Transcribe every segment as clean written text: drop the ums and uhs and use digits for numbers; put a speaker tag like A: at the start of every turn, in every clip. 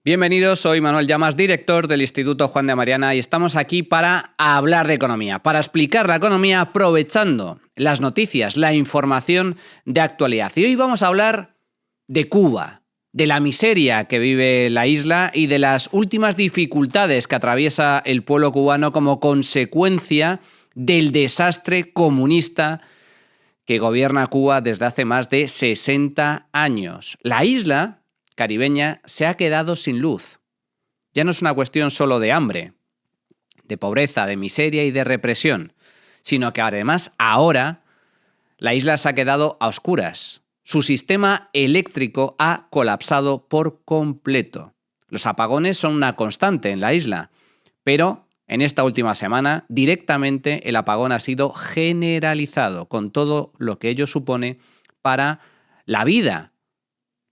A: Bienvenidos, soy Manuel Llamas, director del Instituto Juan de Mariana, y estamos aquí para hablar de economía, para explicar la economía aprovechando las noticias, la información de actualidad. Y hoy vamos a hablar de Cuba, de la miseria que vive la isla y de las últimas dificultades que atraviesa el pueblo cubano como consecuencia del desastre comunista que gobierna Cuba desde hace más de 60 años. La isla caribeña se ha quedado sin luz. Ya no es una cuestión solo de hambre, de pobreza, de miseria y de represión, sino que además ahora la isla se ha quedado a oscuras. Su sistema eléctrico ha colapsado por completo. Los apagones son una constante en la isla, pero en esta última semana directamente el apagón ha sido generalizado, con todo lo que ello supone para la vida,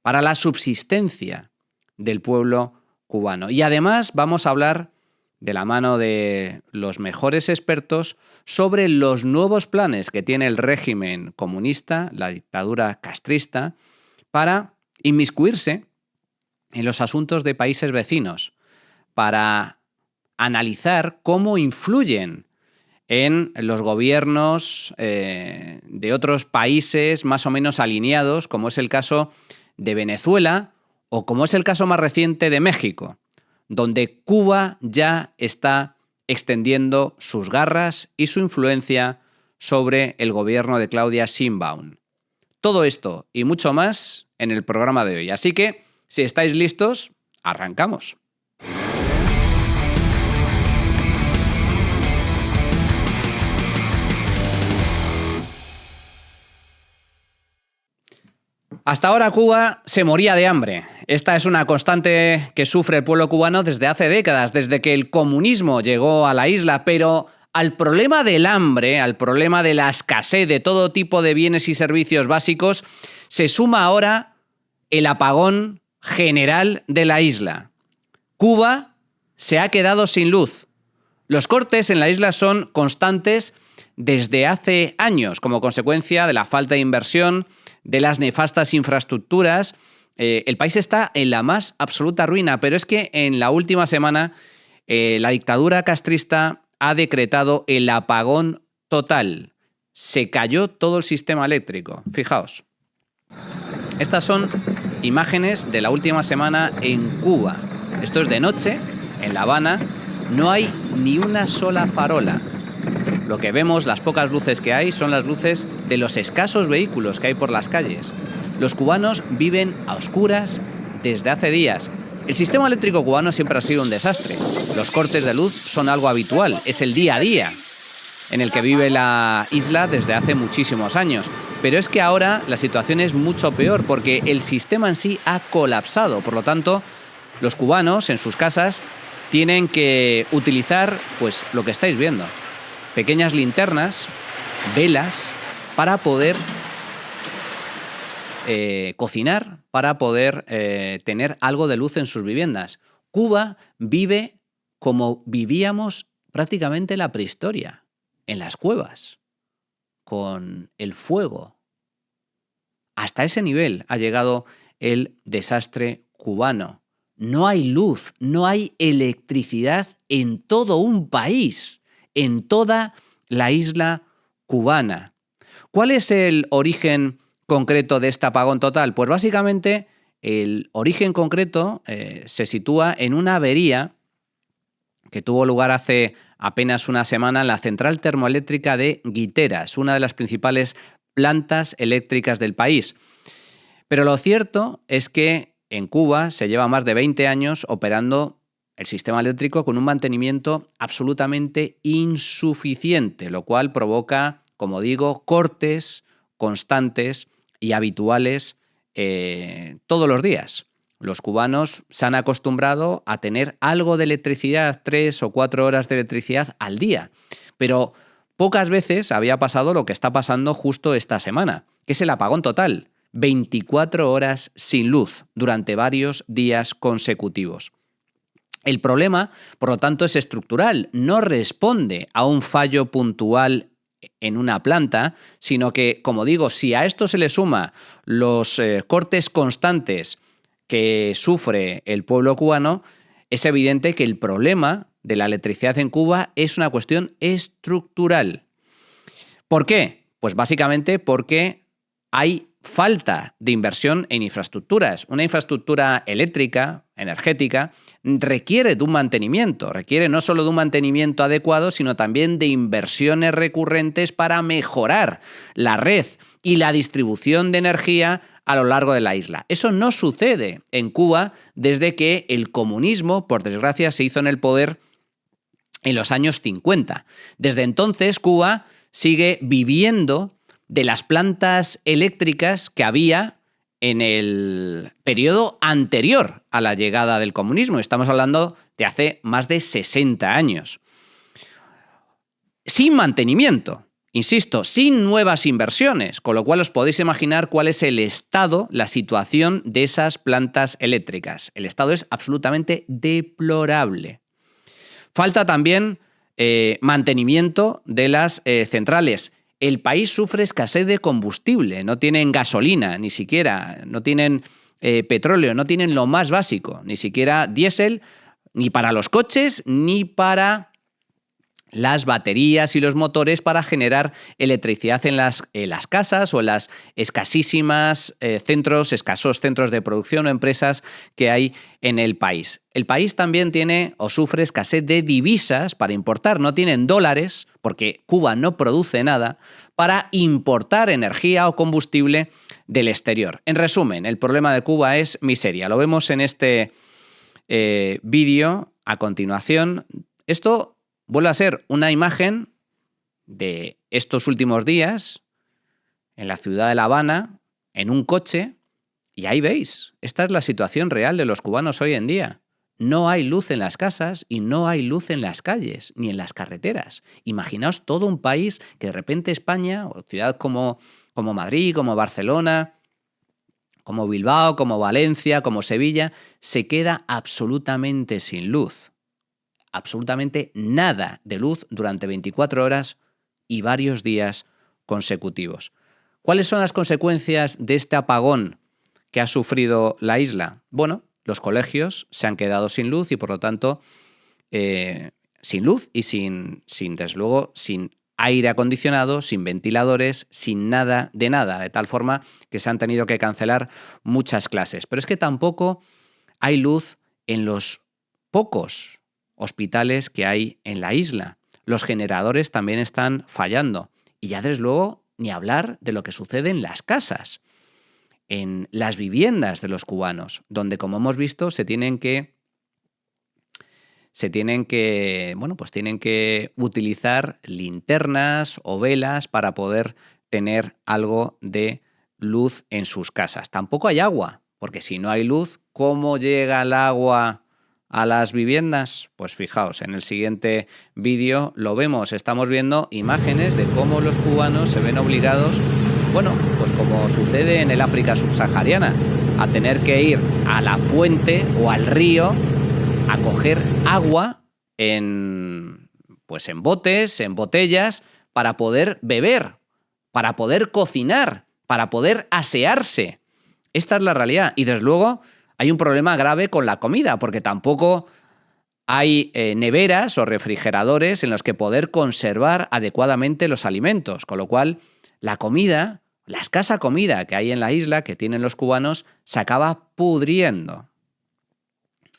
A: para la subsistencia del pueblo cubano. Y además vamos a hablar de la mano de los mejores expertos sobre los nuevos planes que tiene el régimen comunista, la dictadura castrista, para inmiscuirse en los asuntos de países vecinos, para analizar cómo influyen en los gobiernos de otros países más o menos alineados, como es el caso de Venezuela o como es el caso más reciente de México, donde Cuba ya está extendiendo sus garras y su influencia sobre el gobierno de Claudia Sheinbaum. Todo esto y mucho más en el programa de hoy. Así que, si estáis listos, arrancamos. Hasta ahora Cuba se moría de hambre. Esta es una constante que sufre el pueblo cubano desde hace décadas, desde que el comunismo llegó a la isla, pero al problema del hambre, al problema de la escasez de todo tipo de bienes y servicios básicos, se suma ahora el apagón general de la isla. Cuba se ha quedado sin luz. Los cortes en la isla son constantes desde hace años, como consecuencia de la falta de inversión, de las nefastas infraestructuras. El país está en la más absoluta ruina, pero es que en la última semana la dictadura castrista ha decretado el apagón total. Se cayó todo el sistema eléctrico. Fijaos. Estas son imágenes de la última semana en Cuba. Esto es de noche, en La Habana. No hay ni una sola farola. Lo que vemos, las pocas luces que hay, son las luces de los escasos vehículos que hay por las calles. Los cubanos viven a oscuras desde hace días. El sistema eléctrico cubano siempre ha sido un desastre. Los cortes de luz son algo habitual, es el día a día en el que vive la isla desde hace muchísimos años. Pero es que ahora la situación es mucho peor porque el sistema en sí ha colapsado. Por lo tanto, los cubanos en sus casas tienen que utilizar pues lo que estáis viendo. Pequeñas linternas, velas, para poder cocinar, para poder tener algo de luz en sus viviendas. Cuba vive como vivíamos prácticamente en la prehistoria, en las cuevas, con el fuego. Hasta ese nivel ha llegado el desastre cubano. No hay luz, no hay electricidad en todo un país, en toda la isla cubana. ¿Cuál es el origen concreto de este apagón total? Pues básicamente el origen concreto se sitúa en una avería que tuvo lugar hace apenas una semana en la central termoeléctrica de Guiteras, una de las principales plantas eléctricas del país. Pero lo cierto es que en Cuba se lleva más de 20 años operando el sistema eléctrico con un mantenimiento absolutamente insuficiente, lo cual provoca, como digo, cortes constantes y habituales todos los días. Los cubanos se han acostumbrado a tener algo de electricidad, 3 o 4 horas de electricidad al día, pero pocas veces había pasado lo que está pasando justo esta semana, que es el apagón total, 24 horas sin luz durante varios días consecutivos. El problema, por lo tanto, es estructural, no responde a un fallo puntual en una planta, sino que, como digo, si a esto se le suma los cortes constantes que sufre el pueblo cubano, es evidente que el problema de la electricidad en Cuba es una cuestión estructural. ¿Por qué? Pues básicamente porque hay falta de inversión en infraestructuras. Una infraestructura eléctrica, energética, requiere de un mantenimiento, requiere no solo de un mantenimiento adecuado, sino también de inversiones recurrentes para mejorar la red y la distribución de energía a lo largo de la isla. Eso no sucede en Cuba desde que el comunismo, por desgracia, se hizo en el poder en los años 50. Desde entonces, Cuba sigue viviendo de las plantas eléctricas que había en el periodo anterior a la llegada del comunismo. Estamos hablando de hace más de 60 años. Sin mantenimiento, insisto, sin nuevas inversiones, con lo cual os podéis imaginar cuál es el estado, la situación de esas plantas eléctricas. El estado es absolutamente deplorable. Falta también mantenimiento de las centrales. El país sufre escasez de combustible, no tienen gasolina, ni siquiera, no tienen petróleo, no tienen lo más básico, ni siquiera diésel, ni para los coches, ni para las baterías y los motores para generar electricidad en las casas o en las escasos centros de producción o empresas que hay en el país. El país también tiene o sufre escasez de divisas para importar. No tienen dólares, porque Cuba no produce nada, para importar energía o combustible del exterior. En resumen, el problema de Cuba es miseria. Lo vemos en este vídeo a continuación. Esto vuelve a ser una imagen de estos últimos días en la ciudad de La Habana, en un coche, y ahí veis, esta es la situación real de los cubanos hoy en día. No hay luz en las casas y no hay luz en las calles, ni en las carreteras. Imaginaos todo un país que de repente España, o ciudad como Madrid, como Barcelona, como Bilbao, como Valencia, como Sevilla, se queda absolutamente sin luz. Absolutamente nada de luz durante 24 horas y varios días consecutivos. ¿Cuáles son las consecuencias de este apagón que ha sufrido la isla? Bueno, los colegios se han quedado sin luz y por lo tanto sin luz y sin desde luego, sin aire acondicionado, sin ventiladores, sin nada, de tal forma que se han tenido que cancelar muchas clases. Pero es que tampoco hay luz en los pocos hospitales que hay en la isla. Los generadores también están fallando. Y ya desde luego ni hablar de lo que sucede en las casas, en las viviendas de los cubanos, donde, como hemos visto, tienen que utilizar linternas o velas para poder tener algo de luz en sus casas. Tampoco hay agua, porque si no hay luz, ¿cómo llega el agua a las viviendas? Pues fijaos, en el siguiente vídeo lo vemos. Estamos viendo imágenes de cómo los cubanos se ven obligados, pues como sucede en el África subsahariana, a tener que ir a la fuente o al río a coger agua en botes, en botellas, para poder beber, para poder cocinar, para poder asearse. Esta es la realidad. Y desde luego hay un problema grave con la comida, porque tampoco hay neveras o refrigeradores en los que poder conservar adecuadamente los alimentos, con lo cual la comida, la escasa comida que hay en la isla, que tienen los cubanos, se acaba pudriendo.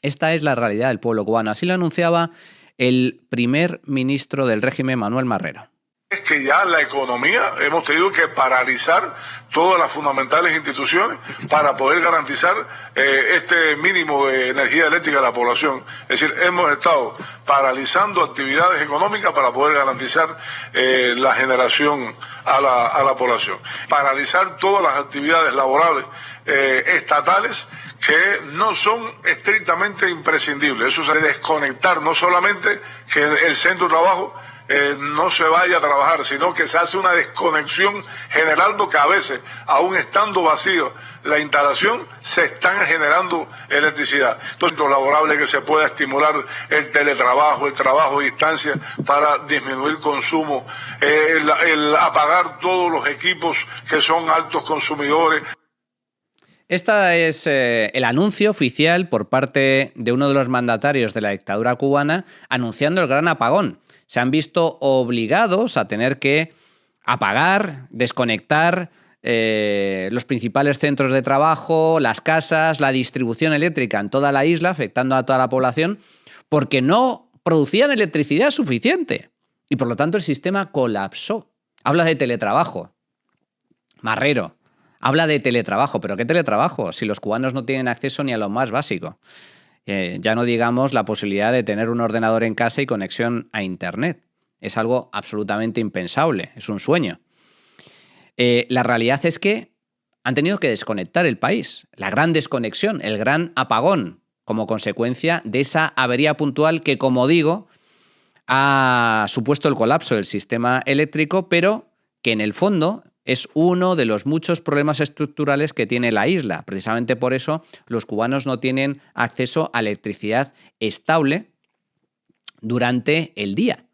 A: Esta es la realidad del pueblo cubano. Así lo anunciaba el primer ministro del régimen, Manuel Marrero.
B: Es que ya la economía hemos tenido que paralizar todas las fundamentales instituciones para poder garantizar este mínimo de energía eléctrica a la población. Es decir, hemos estado paralizando actividades económicas para poder garantizar la generación a la población. Paralizar todas las actividades laborales estatales que no son estrictamente imprescindibles. Eso es desconectar, no solamente que el centro de trabajo no se vaya a trabajar, sino que se hace una desconexión general, porque a veces, aún estando vacío la instalación, se están generando electricidad. Entonces, lo laborable que se pueda estimular el teletrabajo, el trabajo a distancia para disminuir consumo, el apagar todos los equipos que son altos consumidores.
A: Este es el anuncio oficial por parte de uno de los mandatarios de la dictadura cubana anunciando el gran apagón. Se han visto obligados a tener que apagar, desconectar los principales centros de trabajo, las casas, la distribución eléctrica en toda la isla, afectando a toda la población, porque no producían electricidad suficiente. Y por lo tanto el sistema colapsó. Habla de teletrabajo. Marrero. Habla de teletrabajo, pero ¿qué teletrabajo? Si los cubanos no tienen acceso ni a lo más básico. Ya no digamos la posibilidad de tener un ordenador en casa y conexión a Internet. Es algo absolutamente impensable, es un sueño. La realidad es que han tenido que desconectar el país. La gran desconexión, el gran apagón, como consecuencia de esa avería puntual que, como digo, ha supuesto el colapso del sistema eléctrico, pero que en el fondo es uno de los muchos problemas estructurales que tiene la isla. Precisamente por eso los cubanos no tienen acceso a electricidad estable durante el día.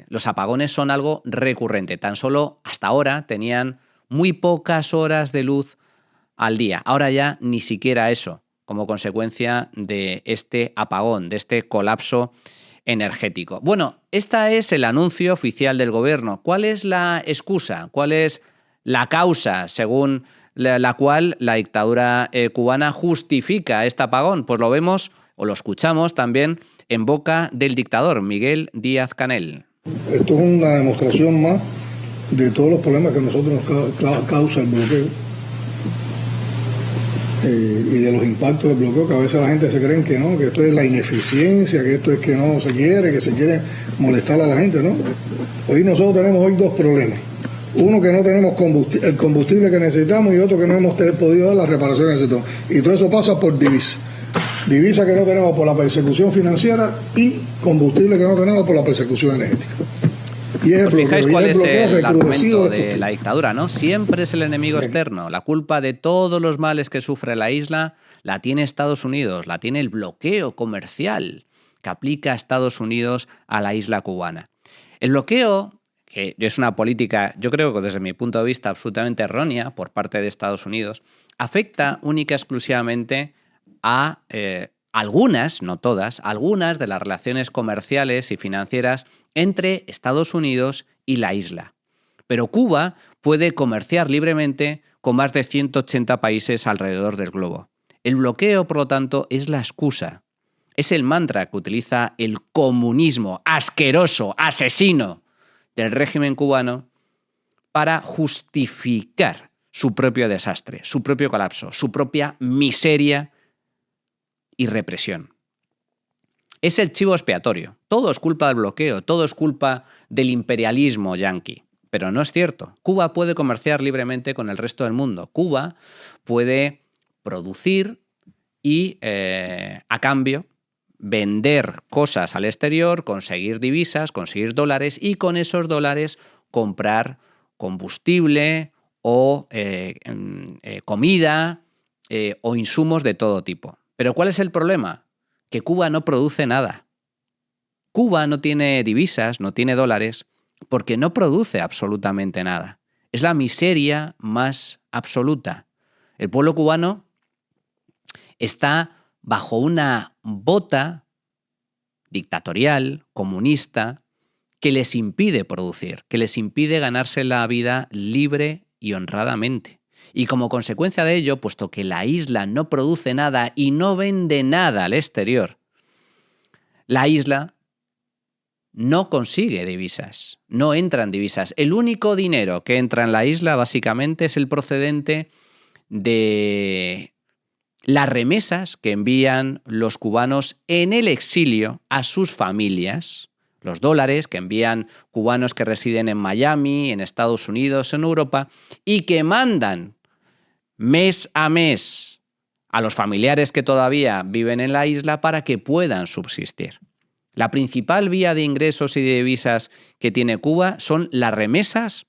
A: Los apagones son algo recurrente. Tan solo hasta ahora tenían muy pocas horas de luz al día. Ahora ya ni siquiera eso, como consecuencia de este apagón, de este colapso energético. Bueno, este es el anuncio oficial del gobierno. ¿Cuál es la excusa? ¿Cuál es la causa según la cual la dictadura cubana justifica este apagón? Pues lo vemos o lo escuchamos también en boca del dictador Miguel Díaz-Canel.
C: Esto es una demostración más de todos los problemas que a nosotros nos causa el bloqueo y de los impactos del bloqueo, que a veces la gente se cree que no, que esto es la ineficiencia, que esto es que no se quiere, que se quiere molestar a la gente, ¿no? Hoy nosotros tenemos dos problemas. Uno, que no tenemos el combustible que necesitamos, y otro, que no hemos podido dar las reparaciones que necesitamos. Y todo eso pasa por divisa. Divisa que no tenemos por la persecución financiera y combustible que no tenemos por la persecución energética.
A: ¿Os fijáis cuál es el argumento de la dictadura, no? Siempre es el enemigo externo. La culpa de todos los males que sufre la isla la tiene Estados Unidos, la tiene el bloqueo comercial que aplica Estados Unidos a la isla cubana. El bloqueo, que es una política, yo creo que desde mi punto de vista absolutamente errónea por parte de Estados Unidos, afecta única y exclusivamente a algunas, no todas, algunas de las relaciones comerciales y financieras entre Estados Unidos y la isla. Pero Cuba puede comerciar libremente con más de 180 países alrededor del globo. El bloqueo, por lo tanto, es la excusa. Es el mantra que utiliza el comunismo asqueroso, asesino del régimen cubano para justificar su propio desastre, su propio colapso, su propia miseria y represión. Es el chivo expiatorio. Todo es culpa del bloqueo, todo es culpa del imperialismo yanqui. Pero no es cierto. Cuba puede comerciar libremente con el resto del mundo. Cuba puede producir y, a cambio, vender cosas al exterior, conseguir divisas, conseguir dólares y con esos dólares comprar combustible o comida o insumos de todo tipo. Pero ¿cuál es el problema? Que Cuba no produce nada. Cuba no tiene divisas, no tiene dólares, porque no produce absolutamente nada. Es la miseria más absoluta. El pueblo cubano está bajo una bota dictatorial, comunista, que les impide producir, que les impide ganarse la vida libre y honradamente. Y como consecuencia de ello, puesto que la isla no produce nada y no vende nada al exterior, la isla no consigue divisas, no entran divisas. El único dinero que entra en la isla básicamente es el procedente de las remesas que envían los cubanos en el exilio a sus familias, los dólares que envían cubanos que residen en Miami, en Estados Unidos, en Europa, y que mandan mes a mes a los familiares que todavía viven en la isla para que puedan subsistir. La principal vía de ingresos y de divisas que tiene Cuba son las remesas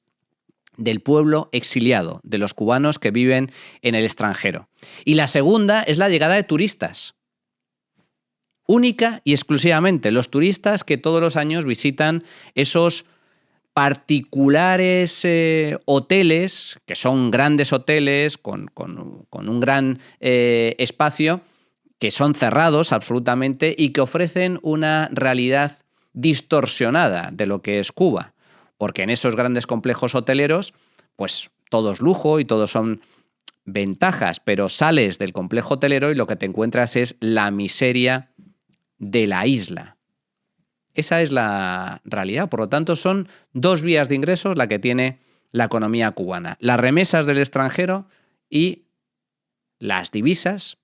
A: del pueblo exiliado, de los cubanos que viven en el extranjero. Y la segunda es la llegada de turistas. Única y exclusivamente los turistas que todos los años visitan esos particulares hoteles, que son grandes hoteles con un gran espacio, que son cerrados absolutamente y que ofrecen una realidad distorsionada de lo que es Cuba. Porque en esos grandes complejos hoteleros, pues todo es lujo y todo son ventajas, pero sales del complejo hotelero y lo que te encuentras es la miseria de la isla. Esa es la realidad. Por lo tanto, son dos vías de ingresos la que tiene la economía cubana. Las remesas del extranjero y las divisas,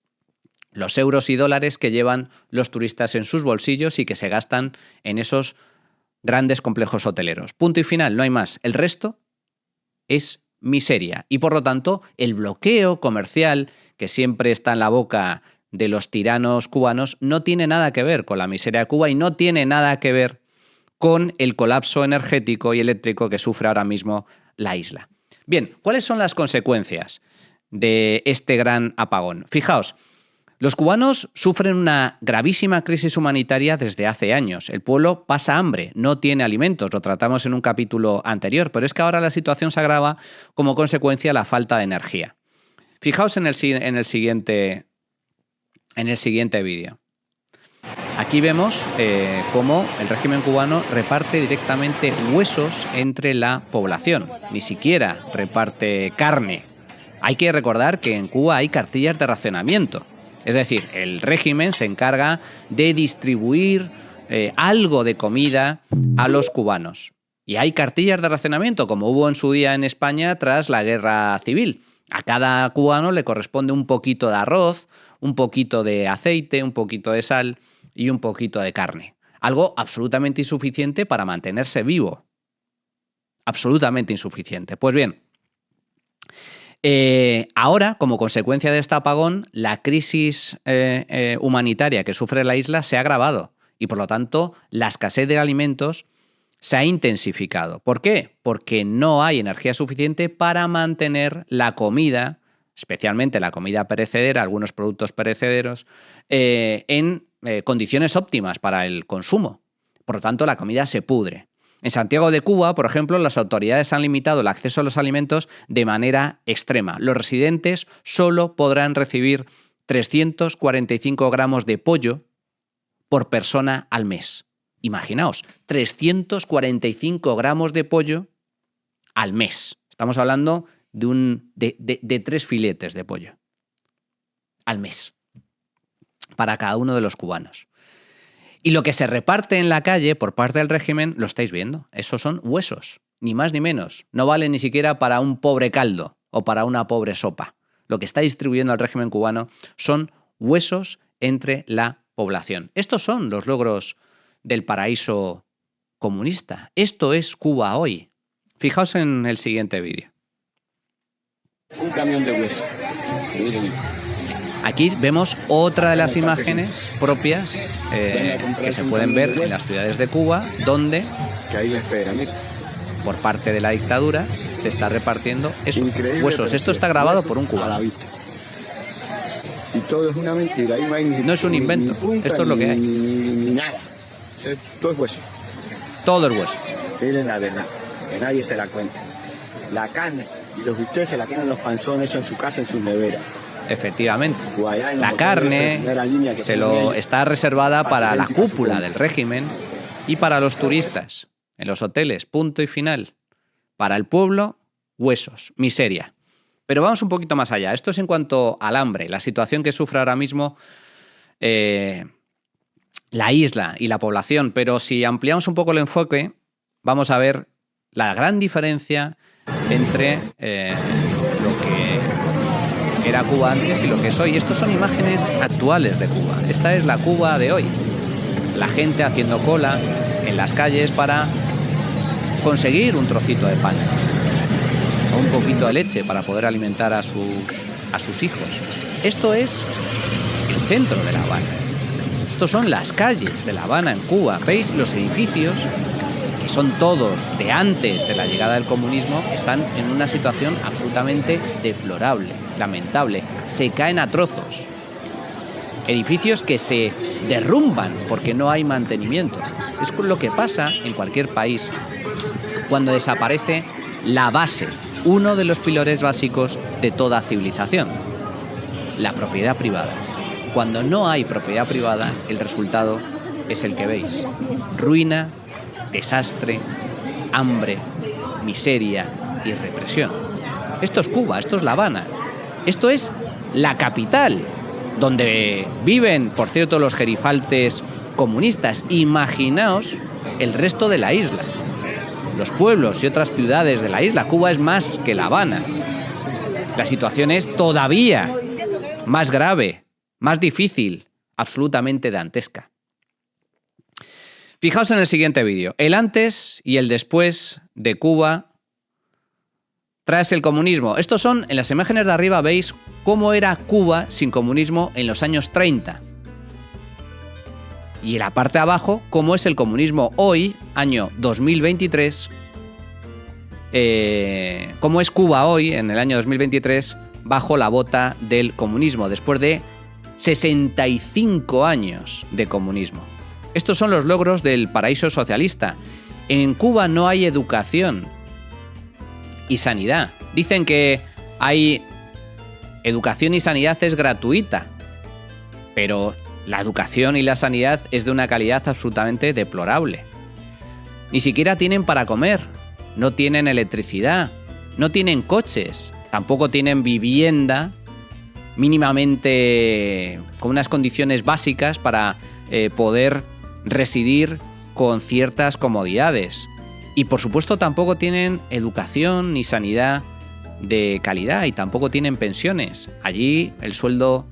A: los euros y dólares que llevan los turistas en sus bolsillos y que se gastan en esos grandes complejos hoteleros. Punto y final, no hay más. El resto es miseria. Y por lo tanto, el bloqueo comercial que siempre está en la boca de los tiranos cubanos no tiene nada que ver con la miseria de Cuba y no tiene nada que ver con el colapso energético y eléctrico que sufre ahora mismo la isla. Bien, ¿cuáles son las consecuencias de este gran apagón? Fijaos, los cubanos sufren una gravísima crisis humanitaria desde hace años. El pueblo pasa hambre, no tiene alimentos, lo tratamos en un capítulo anterior, pero es que ahora la situación se agrava como consecuencia de la falta de energía. Fijaos en el siguiente vídeo. Aquí vemos cómo el régimen cubano reparte directamente huesos entre la población. Ni siquiera reparte carne. Hay que recordar que en Cuba hay cartillas de racionamiento. Es decir, el régimen se encarga de distribuir algo de comida a los cubanos. Y hay cartillas de racionamiento, como hubo en su día en España tras la guerra civil. A cada cubano le corresponde un poquito de arroz, un poquito de aceite, un poquito de sal y un poquito de carne. Algo absolutamente insuficiente para mantenerse vivo. Absolutamente insuficiente. Pues bien, ahora, como consecuencia de este apagón, la crisis humanitaria que sufre la isla se ha agravado y, por lo tanto, la escasez de alimentos se ha intensificado. ¿Por qué? Porque no hay energía suficiente para mantener la comida, especialmente la comida perecedera, algunos productos perecederos, en condiciones óptimas para el consumo. Por lo tanto, la comida se pudre. En Santiago de Cuba, por ejemplo, las autoridades han limitado el acceso a los alimentos de manera extrema. Los residentes solo podrán recibir 345 gramos de pollo por persona al mes. Imaginaos, 345 gramos de pollo al mes. Estamos hablando de 3 filetes de pollo al mes para cada uno de los cubanos. Y lo que se reparte en la calle por parte del régimen, lo estáis viendo, esos son huesos, ni más ni menos. No vale ni siquiera para un pobre caldo o para una pobre sopa. Lo que está distribuyendo el régimen cubano son huesos entre la población. Estos son los logros del paraíso comunista. Esto es Cuba hoy. Fijaos en el siguiente vídeo.
D: Un camión de huesos.
A: Aquí vemos otra de las imágenes propias que se pueden ver en las ciudades de Cuba, donde,
D: Que ahí me espera, mira.
A: por parte de la dictadura, se está repartiendo esos
D: Increíble,
A: huesos.
D: pero
A: Esto
D: sí,
A: está grabado
D: huesos
A: por un
D: a la
A: cubano.
D: vista. Y todo es una mentira. Ahí no hay
A: No es un invento, esto es lo que hay.
D: Ni nada. Todo es hueso.
A: Todo el hueso.
D: Miren la verdad, que nadie se la cuenta. La carne y los bistecs se la quedan los panzones en su casa, en sus neveras.
A: Efectivamente.
D: O allá en los
A: La
D: hoteles de
A: carne
D: primera línea que
A: se
D: ponen
A: lo
D: ellos.
A: está reservada para la
D: 24
A: cúpula
D: puntos.
A: del régimen y para los turistas, en los hoteles, punto y final. Para el pueblo, huesos, miseria. Pero vamos un poquito más allá. Esto es en cuanto al hambre, la situación que sufre ahora mismo la isla y la población. Pero si ampliamos un poco el enfoque, vamos a ver la gran diferencia entre lo que era Cuba antes y lo que es hoy. Estos son imágenes actuales de Cuba. Esta es la Cuba de hoy. La gente haciendo cola en las calles para conseguir un trocito de pan o un poquito de leche para poder alimentar a sus hijos. Esto es el centro de La Habana. Estos son las calles de La Habana en Cuba. ¿Veis? Los edificios, que son todos de antes de la llegada del comunismo, están en una situación absolutamente deplorable, lamentable. Se caen a trozos. Edificios que se derrumban porque no hay mantenimiento. Es lo que pasa en cualquier país cuando desaparece la base, uno de los pilares básicos de toda civilización, la propiedad privada. Cuando no hay propiedad privada, el resultado es el que veis: ruina, desastre, hambre, miseria y represión. Esto es Cuba, esto es La Habana, esto es la capital, donde viven, por cierto, los gerifaltes comunistas. Imaginaos el resto de la isla, los pueblos y otras ciudades de la isla. Cuba es más que La Habana. La situación es todavía más grave, más difícil, absolutamente dantesca. Fijaos en el siguiente vídeo, el antes y el después de Cuba tras el comunismo. Estos son, en las imágenes de arriba veis cómo era Cuba sin comunismo en los años 30. Y en la parte de abajo, cómo es el comunismo hoy, año 2023, cómo es Cuba hoy, en el año 2023, bajo la bota del comunismo, después de 65 años de comunismo. Estos son los logros del paraíso socialista. En Cuba no hay educación y sanidad. Dicen que hay educación y sanidad es gratuita, pero la educación y la sanidad es de una calidad absolutamente deplorable. Ni siquiera tienen para comer, no tienen electricidad, no tienen coches, tampoco tienen vivienda mínimamente con unas condiciones básicas para poder residir con ciertas comodidades. Y por supuesto tampoco tienen educación ni sanidad de calidad y tampoco tienen pensiones. Allí el sueldo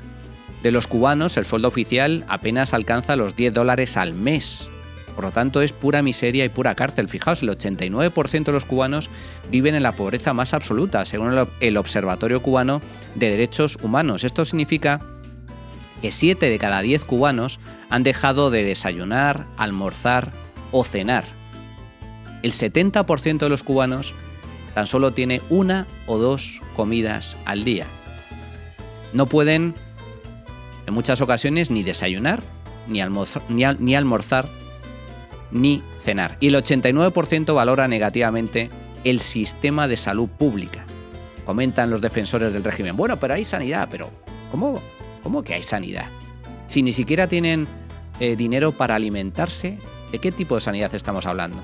A: de los cubanos, el sueldo oficial, apenas alcanza los $10 al mes. Por lo tanto es pura miseria y pura cárcel. Fijaos, el 89% de los cubanos viven en la pobreza más absoluta, según el Observatorio Cubano de Derechos Humanos. Esto significa que 7 de cada 10 cubanos han dejado de desayunar, almorzar o cenar. El 70% de los cubanos tan solo tiene 1 o 2 comidas al día. No pueden, en muchas ocasiones, ni desayunar, ni almorzar, ni cenar. Y el 89% valora negativamente el sistema de salud pública. Comentan los defensores del régimen: bueno, pero hay sanidad. Pero ¿cómo que hay sanidad? Si ni siquiera tienen dinero para alimentarse, ¿de qué tipo de sanidad estamos hablando?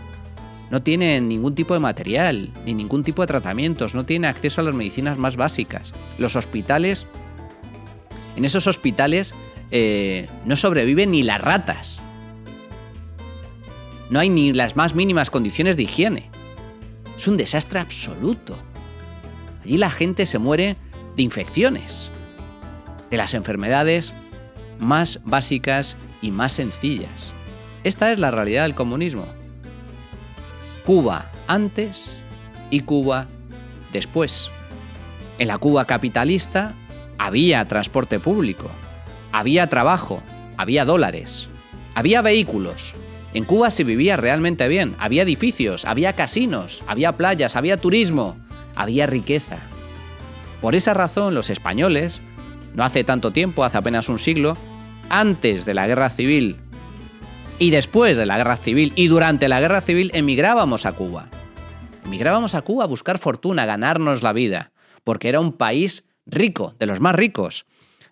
A: No tienen ningún tipo de material, ni ningún tipo de tratamientos, no tienen acceso a las medicinas más básicas. Los hospitales, en esos hospitales no sobreviven ni las ratas. No hay ni las más mínimas condiciones de higiene. Es un desastre absoluto. Allí la gente se muere de infecciones, de las enfermedades más básicas y más sencillas. Esta es la realidad del comunismo. Cuba antes y Cuba después. En la Cuba capitalista había transporte público, había trabajo, había dólares, había vehículos. En Cuba se vivía realmente bien, había edificios, había casinos, había playas, había turismo, había riqueza. Por esa razón los españoles, no hace tanto tiempo, hace apenas un siglo, antes de la Guerra Civil y después de la Guerra Civil y durante la Guerra Civil, emigrábamos a Cuba. Emigrábamos a Cuba a buscar fortuna, a ganarnos la vida, porque era un país rico, de los más ricos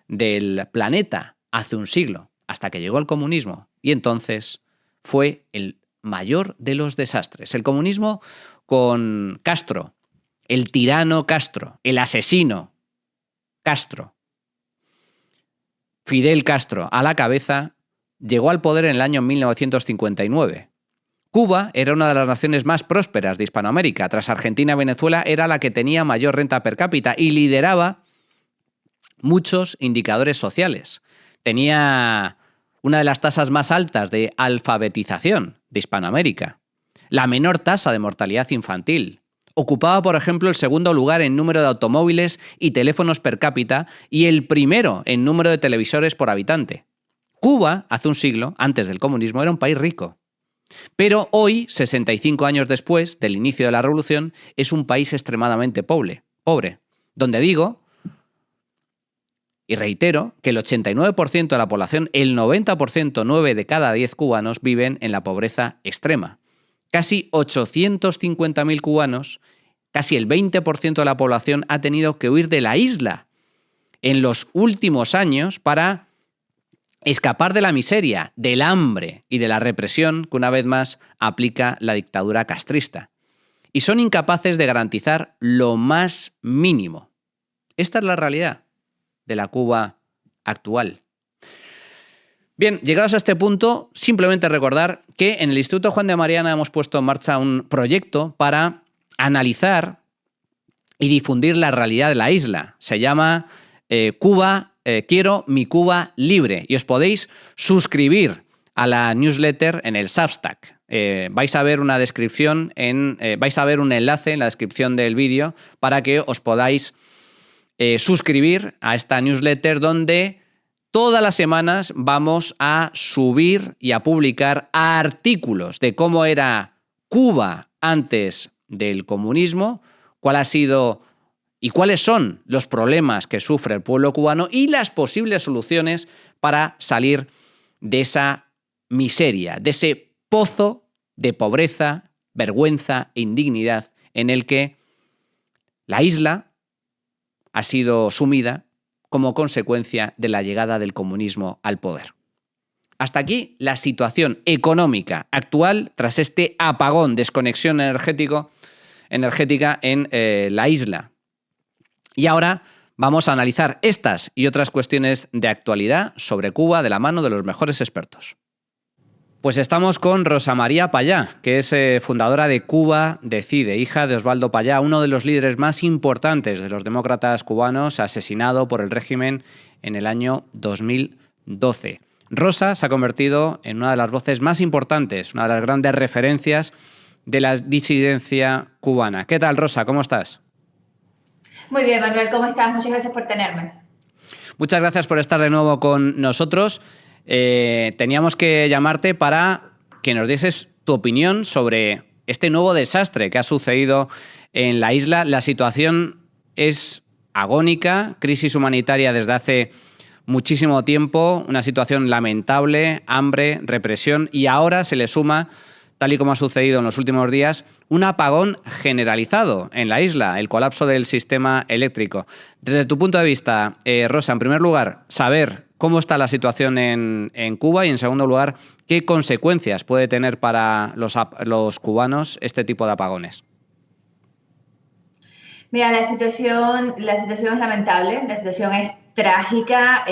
A: del planeta hace un siglo, hasta que llegó el comunismo. Y entonces fue el mayor de los desastres. El comunismo con Castro, el tirano Castro, el asesino Castro, Fidel Castro a la cabeza, llegó al poder en el año 1959. Cuba era una de las naciones más prósperas de Hispanoamérica. Tras Argentina y Venezuela, era la que tenía mayor renta per cápita y lideraba muchos indicadores sociales. Tenía una de las tasas más altas de alfabetización de Hispanoamérica, la menor tasa de mortalidad infantil. Ocupaba, por ejemplo, el segundo lugar en número de automóviles y teléfonos per cápita y el primero en número de televisores por habitante. Cuba, hace un siglo, antes del comunismo, era un país rico. Pero hoy, 65 años después del inicio de la revolución, es un país extremadamente pobre, donde digo, y reitero, que el 89% de la población, el 90%, 9 de cada 10 cubanos, viven en la pobreza extrema. casi 850.000 cubanos, casi el 20% de la población, ha tenido que huir de la isla en los últimos años para escapar de la miseria, del hambre y de la represión que una vez más aplica la dictadura castrista. Y son incapaces de garantizar lo más mínimo. Esta es la realidad de la Cuba actual. Bien, llegados a este punto, simplemente recordar que en el Instituto Juan de Mariana hemos puesto en marcha un proyecto para analizar y difundir la realidad de la isla. Se llama Quiero mi Cuba libre, y os podéis suscribir a la newsletter en el Substack. Vais a ver una descripción, vais a ver un enlace en la descripción del vídeo para que os podáis suscribir a esta newsletter, donde todas las semanas vamos a subir y a publicar artículos de cómo era Cuba antes del comunismo, cuál ha sido y cuáles son los problemas que sufre el pueblo cubano y las posibles soluciones para salir de esa miseria, de ese pozo de pobreza, vergüenza e indignidad en el que la isla ha sido sumida como consecuencia de la llegada del comunismo al poder. Hasta aquí la situación económica actual tras este apagón, desconexión energética en la isla. Y ahora vamos a analizar estas y otras cuestiones de actualidad sobre Cuba de la mano de los mejores expertos. Pues estamos con Rosa María Payá, que es fundadora de Cuba Decide, hija de Osvaldo Payá, uno de los líderes más importantes de los demócratas cubanos, asesinado por el régimen en el año 2012. Rosa se ha convertido en una de las voces más importantes, una de las grandes referencias de la disidencia cubana. ¿Qué tal, Rosa? ¿Cómo estás?
E: Muy bien, Manuel, ¿cómo estás? Muchas gracias por tenerme.
A: Muchas gracias por estar de nuevo con nosotros. Teníamos que llamarte para que nos dieses tu opinión sobre este nuevo desastre que ha sucedido en la isla. La situación es agónica, crisis humanitaria desde hace muchísimo tiempo, una situación lamentable, hambre, represión, y ahora se le suma, tal y como ha sucedido en los últimos días, un apagón generalizado en la isla, el colapso del sistema eléctrico. Desde tu punto de vista, Rosa, en primer lugar, saber cómo está la situación en Cuba y, en segundo lugar, qué consecuencias puede tener para los cubanos este tipo de apagones.
E: Mira, la situación es lamentable, la situación es trágica.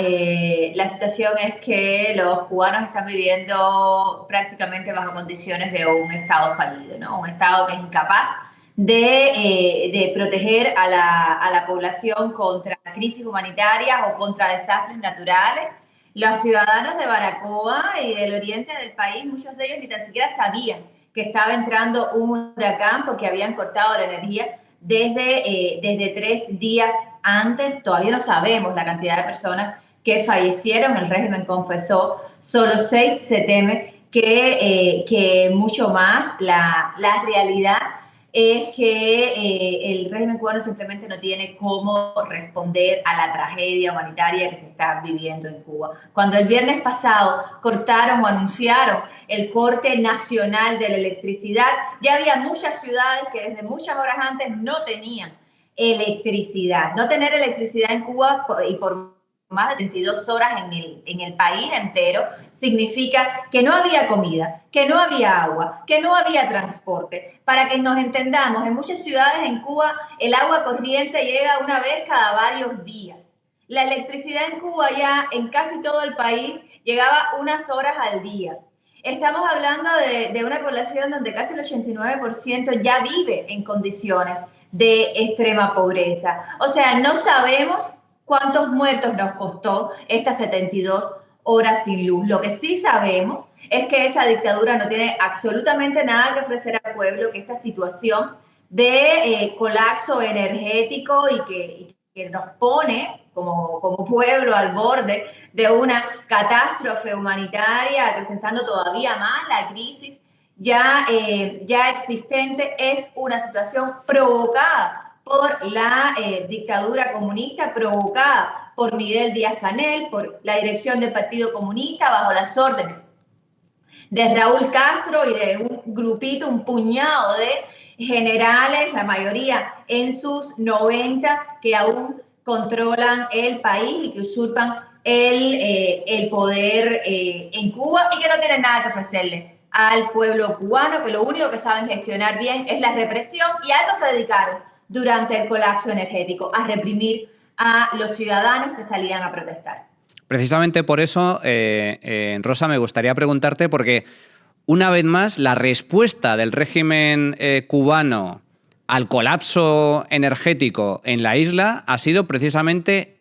E: La situación es que los cubanos están viviendo prácticamente bajo condiciones de un Estado fallido, ¿no? Un Estado que es incapaz de proteger a la población contra crisis humanitarias o contra desastres naturales. Los ciudadanos de Baracoa y del oriente del país, muchos de ellos ni tan siquiera sabían que estaba entrando un huracán porque habían cortado la energía desde 3 días antes. Todavía no sabemos la cantidad de personas que fallecieron. El régimen confesó solo 6. Se teme que mucho más. La realidad es que el régimen cubano simplemente no tiene cómo responder a la tragedia humanitaria que se está viviendo en Cuba. Cuando el viernes pasado cortaron o anunciaron el corte nacional de la electricidad, ya había muchas ciudades que desde muchas horas antes no tenían electricidad. No tener electricidad en Cuba y por más de 22 horas en el país entero significa que no había comida, que no había agua, que no había transporte. Para que nos entendamos, en muchas ciudades en Cuba el agua corriente llega una vez cada varios días. La electricidad en Cuba ya en casi todo el país llegaba unas horas al día. Estamos hablando de una población donde casi el 89% ya vive en condiciones de extrema pobreza. O sea, no sabemos cuántos muertos nos costó estas 72 horas sin luz. Lo que sí sabemos es que esa dictadura no tiene absolutamente nada que ofrecer al pueblo, que esta situación de colapso energético y que nos pone como pueblo al borde de una catástrofe humanitaria, acrecentando todavía más la crisis ya existente, es una situación provocada por la dictadura comunista, provocada por Miguel Díaz-Canel, por la dirección del Partido Comunista, bajo las órdenes de Raúl Castro y de un grupito, un puñado de generales, la mayoría en sus 90, que aún controlan el país y que usurpan el poder en Cuba y que no tienen nada que ofrecerle al pueblo cubano, que lo único que saben gestionar bien es la represión, y a eso se dedicaron durante el colapso energético, a reprimir a los ciudadanos que salían a protestar.
A: Precisamente por eso, Rosa, me gustaría preguntarte, porque una vez más la respuesta del régimen cubano al colapso energético en la isla ha sido precisamente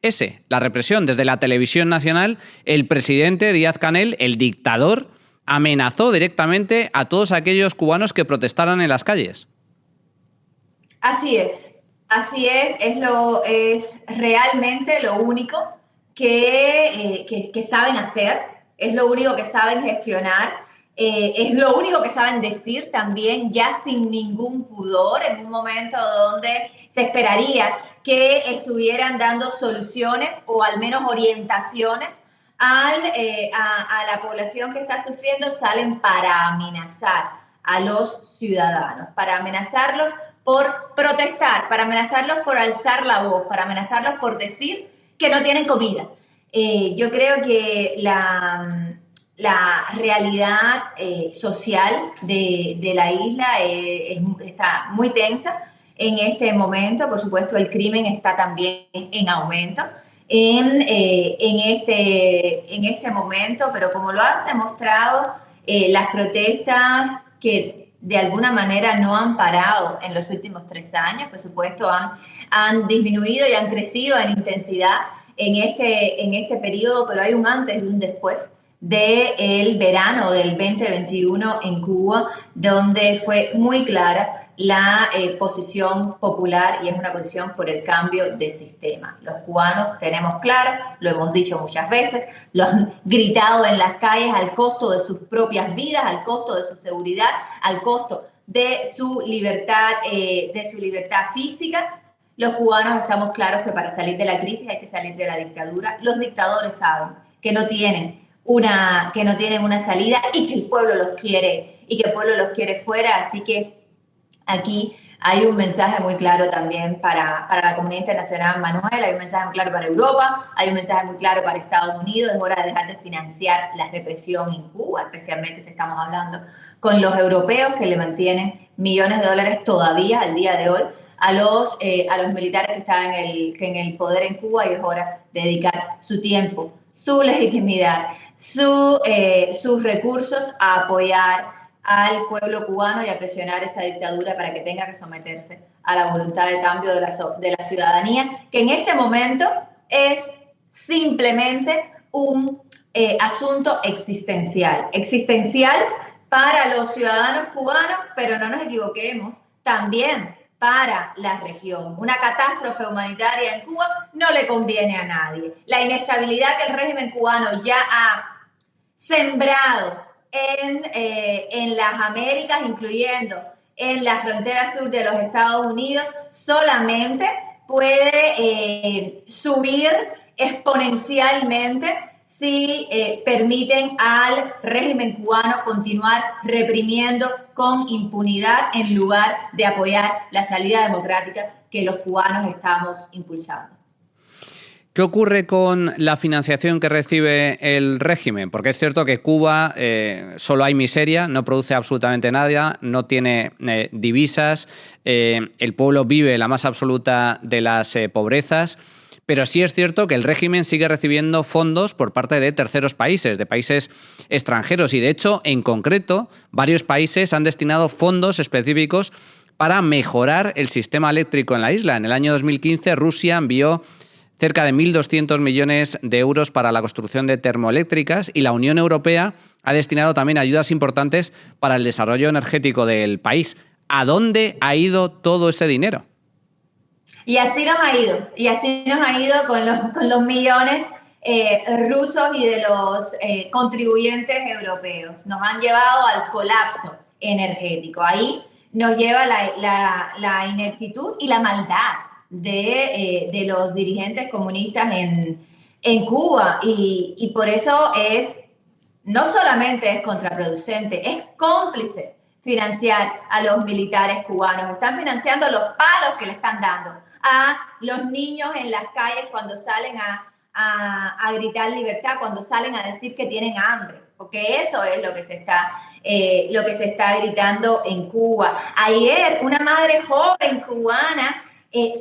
A: la represión. Desde la televisión nacional, el presidente Díaz-Canel, el dictador, amenazó directamente a todos aquellos cubanos que protestaran en las calles.
E: Así es, es realmente lo único que saben hacer, es lo único que saben gestionar. Es lo único que saben decir también, ya sin ningún pudor, en un momento donde se esperaría que estuvieran dando soluciones o al menos orientaciones a la población que está sufriendo. Salen para amenazar a los ciudadanos, para amenazarlos por protestar, para amenazarlos por alzar la voz, para amenazarlos por decir que no tienen comida. Yo creo que la realidad social de la isla está muy tensa en este momento. Por supuesto, el crimen está también en aumento en este momento, pero como lo han demostrado las protestas, que de alguna manera no han parado en los últimos 3 años, por supuesto han disminuido y han crecido en intensidad en este periodo, pero hay un antes y un después del verano del 2021 en Cuba, donde fue muy clara la posición popular, y es una posición por el cambio de sistema. Los cubanos tenemos claro, lo hemos dicho muchas veces, lo han gritado en las calles, al costo de sus propias vidas, al costo de su seguridad, al costo de su libertad física. Los cubanos estamos claros que para salir de la crisis hay que salir de la dictadura. Los dictadores saben que no tienen una salida y que el pueblo los quiere fuera. Así que aquí hay un mensaje muy claro también para la comunidad internacional, Manuel. Hay un mensaje muy claro para Europa, hay un mensaje muy claro para Estados Unidos. Es hora de dejar de financiar la represión en Cuba, especialmente si estamos hablando con los europeos, que le mantienen millones de dólares todavía al día de hoy a los militares que están en el poder en Cuba, y es hora de dedicar su tiempo, su legitimidad, sus recursos a apoyar al pueblo cubano y a presionar esa dictadura para que tenga que someterse a la voluntad de cambio de la ciudadanía, que en este momento es simplemente un asunto existencial para los ciudadanos cubanos, pero no nos equivoquemos, también para la región. Una catástrofe humanitaria en Cuba no le conviene a nadie. La inestabilidad que el régimen cubano ya ha sembrado en las Américas, incluyendo en la frontera sur de los Estados Unidos, solamente puede subir exponencialmente si permiten al régimen cubano continuar reprimiendo con impunidad en lugar de apoyar la salida democrática que los cubanos estamos impulsando.
A: ¿Qué ocurre con la financiación que recibe el régimen? Porque es cierto que Cuba solo hay miseria, no produce absolutamente nada, no tiene divisas, el pueblo vive la más absoluta de las pobrezas, pero sí es cierto que el régimen sigue recibiendo fondos por parte de terceros países, de países extranjeros, y de hecho, en concreto, varios países han destinado fondos específicos para mejorar el sistema eléctrico en la isla. En el año 2015, Rusia envió cerca de 1.200 millones de euros para la construcción de termoeléctricas, y la Unión Europea ha destinado también ayudas importantes para el desarrollo energético del país. ¿A dónde ha ido todo ese dinero?
E: Y así nos ha ido con los millones rusos y de los contribuyentes europeos. Nos han llevado al colapso energético. Ahí nos lleva la ineptitud y la maldad de los dirigentes comunistas en Cuba, y por eso no solamente es contraproducente, es cómplice financiar a los militares cubanos, están financiando los palos que le están dando a los niños en las calles cuando salen a gritar libertad, cuando salen a decir que tienen hambre, porque eso es lo que se está gritando en Cuba. Ayer una madre joven cubana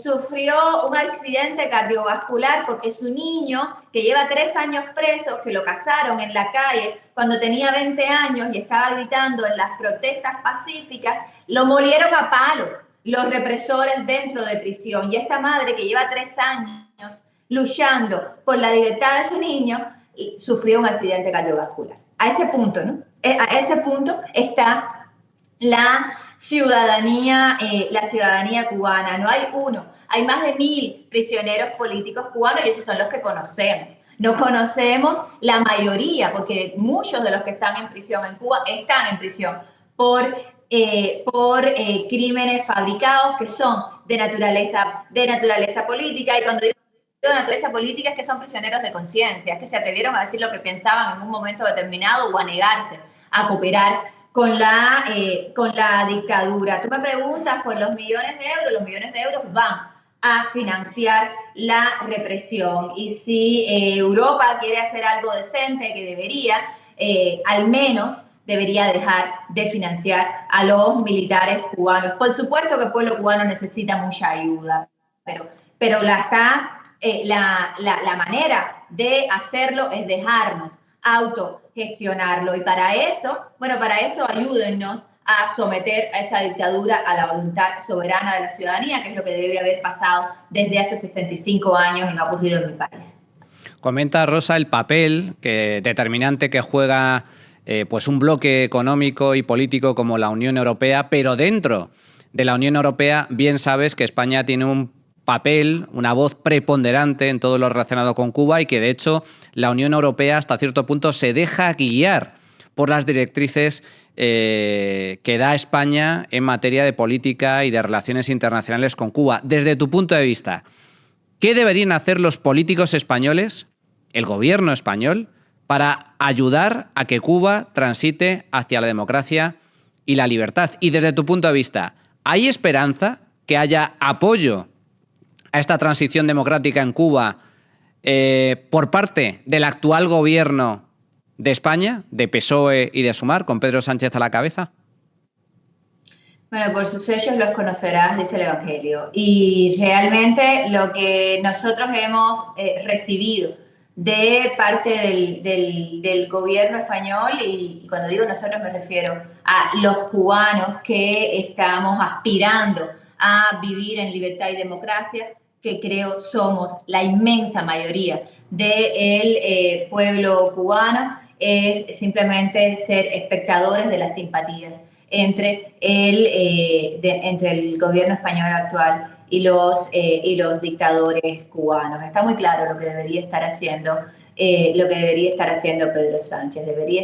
E: sufrió un accidente cardiovascular porque su niño, que lleva 3 años preso, que lo cazaron en la calle cuando tenía 20 años y estaba gritando en las protestas pacíficas, lo molieron a palos los represores dentro de prisión. Y esta madre, que lleva 3 años luchando por la libertad de su niño, sufrió un accidente cardiovascular. A ese punto, ¿no? A ese punto está la ciudadanía cubana. No hay uno, hay más de 1000 prisioneros políticos cubanos y esos son los que conocemos. No conocemos la mayoría, porque muchos de los que están en prisión en Cuba están en prisión por crímenes fabricados que son de naturaleza política. Y cuando digo de naturaleza política es que son prisioneros de conciencia, es que se atrevieron a decir lo que pensaban en un momento determinado o a negarse a cooperar con la dictadura. Tú me preguntas por los millones de euros van a financiar la represión. Y si Europa quiere hacer algo decente, que debería, al menos debería dejar de financiar a los militares cubanos. Por supuesto que el pueblo cubano necesita mucha ayuda, pero la manera de hacerlo es dejarnos autogestionarlo. Y para eso ayúdennos a someter a esa dictadura a la voluntad soberana de la ciudadanía, que es lo que debe haber pasado desde hace 65 años y no ha ocurrido en mi país.
A: Comenta Rosa el papel determinante que juega pues un bloque económico y político como la Unión Europea, pero dentro de la Unión Europea bien sabes que España tiene un papel, una voz preponderante en todo lo relacionado con Cuba y que de hecho la Unión Europea hasta cierto punto se deja guiar por las directrices que da España en materia de política y de relaciones internacionales con Cuba. Desde tu punto de vista, ¿qué deberían hacer los políticos españoles, el gobierno español, para ayudar a que Cuba transite hacia la democracia y la libertad? Y desde tu punto de vista, ¿hay esperanza que haya apoyo a esta transición democrática en Cuba por parte del actual gobierno de España, de PSOE y de Sumar, con Pedro Sánchez a la cabeza?
E: Bueno, por sus hechos los conocerás, dice el Evangelio. Y realmente lo que nosotros hemos recibido de parte del gobierno español, y cuando digo nosotros me refiero a los cubanos que estamos aspirando a vivir en libertad y democracia, que creo somos la inmensa mayoría del pueblo cubano, es simplemente ser espectadores de las simpatías entre el gobierno español actual y los dictadores cubanos. Está muy claro lo que debería estar haciendo Pedro Sánchez. Debería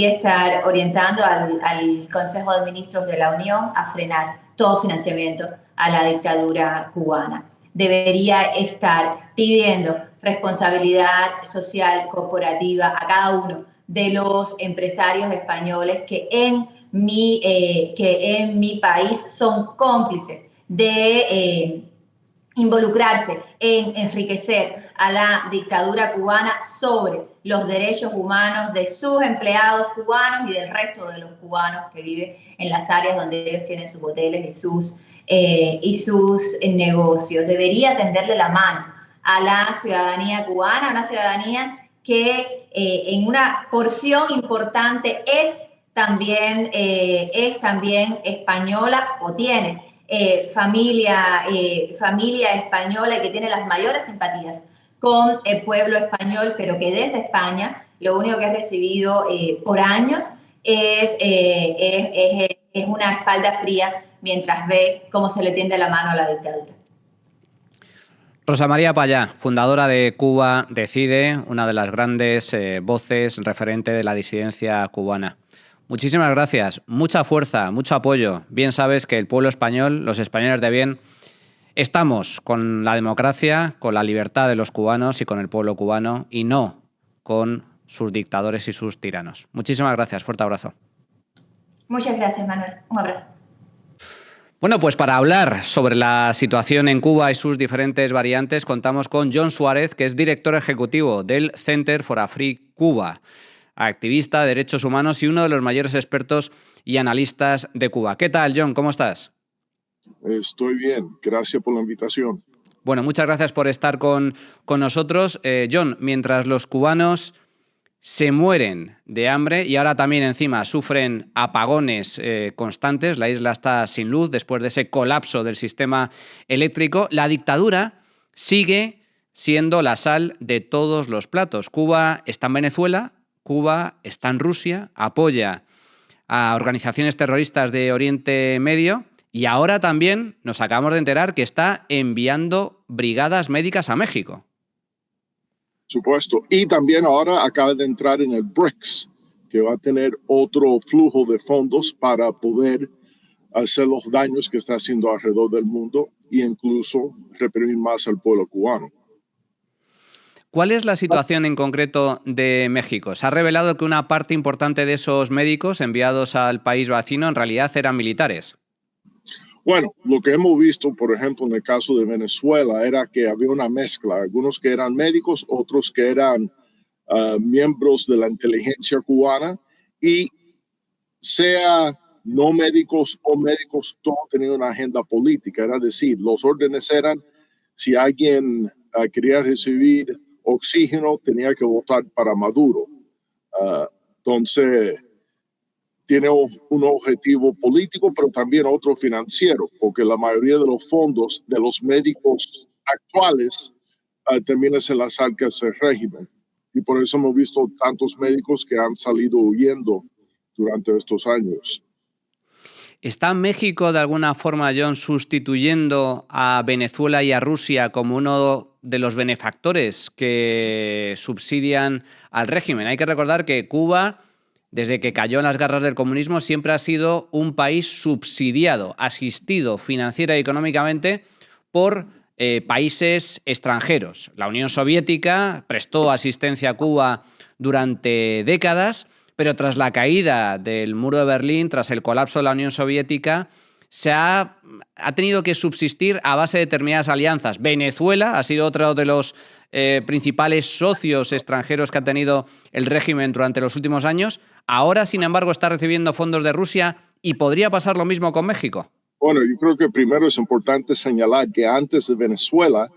E: estar orientando al Consejo de Ministros de la Unión a frenar todo financiamiento a la dictadura cubana. Debería estar pidiendo responsabilidad social corporativa a cada uno de los empresarios españoles que en mi país son cómplices de involucrarse en enriquecer a la dictadura cubana sobre los derechos humanos de sus empleados cubanos y del resto de los cubanos que viven en las áreas donde ellos tienen sus hoteles y sus negocios. Debería tenderle la mano a la ciudadanía cubana, una ciudadanía que en una porción importante es también española o tiene familia española y que tiene las mayores simpatías con el pueblo español, pero que desde España lo único que ha recibido por años es una espalda fría mientras ve cómo se le tiende la mano a la dictadura.
A: Rosa María Payá, fundadora de Cuba Decide, una de las grandes voces referente de la disidencia cubana. Muchísimas gracias, mucha fuerza, mucho apoyo. Bien sabes que el pueblo español, los españoles de bien, estamos con la democracia, con la libertad de los cubanos y con el pueblo cubano y no con sus dictadores y sus tiranos. Muchísimas gracias, fuerte abrazo.
E: Muchas gracias, Manuel. Un abrazo.
A: Bueno, pues para hablar sobre la situación en Cuba y sus diferentes variantes, contamos con John Suárez, que es director ejecutivo del Center for a Free Cuba, activista de derechos humanos y uno de los mayores expertos y analistas de Cuba. ¿Qué tal, John? ¿Cómo estás?
F: Estoy bien, gracias por la invitación.
A: Bueno, muchas gracias por estar con nosotros. John, mientras los cubanos se mueren de hambre y ahora también encima sufren apagones constantes, la isla está sin luz después de ese colapso del sistema eléctrico, la dictadura sigue siendo la sal de todos los platos. Cuba está en Venezuela, Cuba está en Rusia, apoya a organizaciones terroristas de Oriente Medio y ahora también nos acabamos de enterar que está enviando brigadas médicas a México.
F: Supuesto. Y también ahora acaba de entrar en el BRICS, que va a tener otro flujo de fondos para poder hacer los daños que está haciendo alrededor del mundo e incluso reprimir más al pueblo cubano.
A: ¿Cuál es la situación en concreto de México? Se ha revelado que una parte importante de esos médicos enviados al país vecino en realidad eran militares.
F: Bueno, lo que hemos visto, por ejemplo, en el caso de Venezuela, era que había una mezcla, algunos que eran médicos, otros que eran miembros de la inteligencia cubana, y sea no médicos o médicos, todos tenían una agenda política, era decir, los órdenes eran, si alguien quería recibir oxígeno, tenía que votar para Maduro. Entonces, tiene un objetivo político, pero también otro financiero, porque la mayoría de los fondos de los médicos actuales también se las arca ese régimen. Y por eso hemos visto tantos médicos que han salido huyendo durante estos años.
A: ¿Está México de alguna forma, John, sustituyendo a Venezuela y a Rusia como uno de los benefactores que subsidian al régimen? Hay que recordar que Cuba, desde que cayó en las garras del comunismo, siempre ha sido un país subsidiado, asistido financiera y económicamente por países extranjeros. La Unión Soviética prestó asistencia a Cuba durante décadas, pero tras la caída del muro de Berlín, tras el colapso de la Unión Soviética, se ha tenido que subsistir a base de determinadas alianzas. Venezuela ha sido otro de los principales socios extranjeros que ha tenido el régimen durante los últimos años. Ahora, sin embargo, está recibiendo fondos de Rusia y podría pasar lo mismo con México.
F: Bueno, yo creo que primero es importante señalar que antes de Venezuela,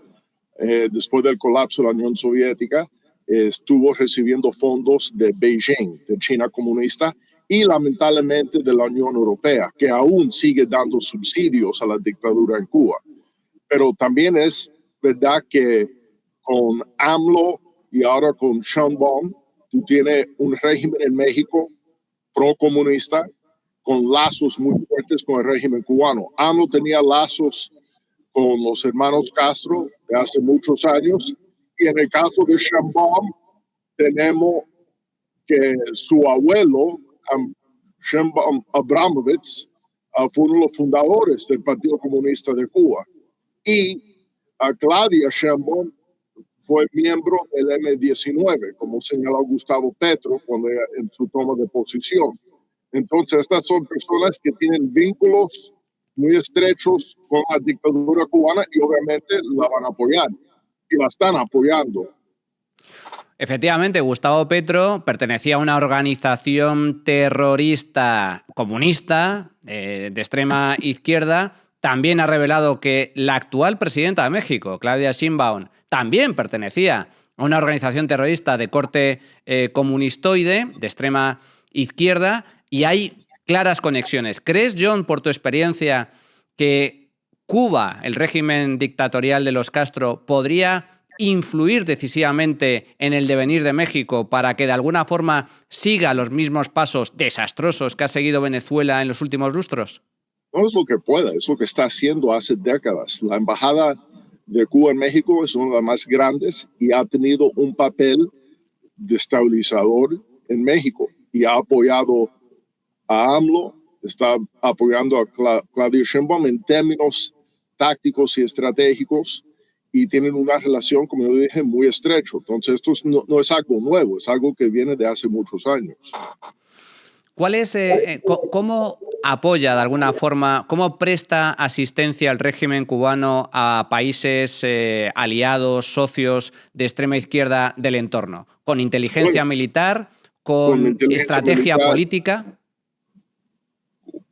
F: después del colapso de la Unión Soviética, estuvo recibiendo fondos de Beijing, de China comunista, y lamentablemente de la Unión Europea, que aún sigue dando subsidios a la dictadura en Cuba. Pero también es verdad que con AMLO y ahora con Sheinbaum, tú tienes un régimen en México pro-comunista con lazos muy fuertes con el régimen cubano. AMLO tenía lazos con los hermanos Castro de hace muchos años, y en el caso de Sheinbaum tenemos que su abuelo, Sheinbaum Abramovich, fue uno de los fundadores del Partido Comunista de Cuba, y Claudia Sheinbaum fue miembro del M-19, como señaló Gustavo Petro cuando en su toma de posición. Entonces, estas son personas que tienen vínculos muy estrechos con la dictadura cubana y obviamente la van a apoyar y la están apoyando.
A: Efectivamente, Gustavo Petro pertenecía a una organización terrorista comunista de extrema izquierda. También ha revelado que la actual presidenta de México, Claudia Sheinbaum, también pertenecía a una organización terrorista de corte comunistoide, de extrema izquierda, y hay claras conexiones. ¿Crees, John, por tu experiencia, que Cuba, el régimen dictatorial de los Castro, podría influir decisivamente en el devenir de México para que de alguna forma siga los mismos pasos desastrosos que ha seguido Venezuela en los últimos lustros?
F: No es lo que pueda, es lo que está haciendo hace décadas. La embajada de Cuba en México es una de las más grandes y ha tenido un papel destabilizador en México y ha apoyado a AMLO, está apoyando a Claudia Sheinbaum en términos tácticos y estratégicos, y tienen una relación, como yo dije, muy estrecha. Entonces esto no es algo nuevo, es algo que viene de hace muchos años.
A: ¿Cuál es, cómo apoya de alguna forma, cómo presta asistencia el régimen cubano a países aliados, socios de extrema izquierda del entorno? ¿Con inteligencia militar? ¿Con
F: inteligencia
A: estrategia
F: militar,
A: política?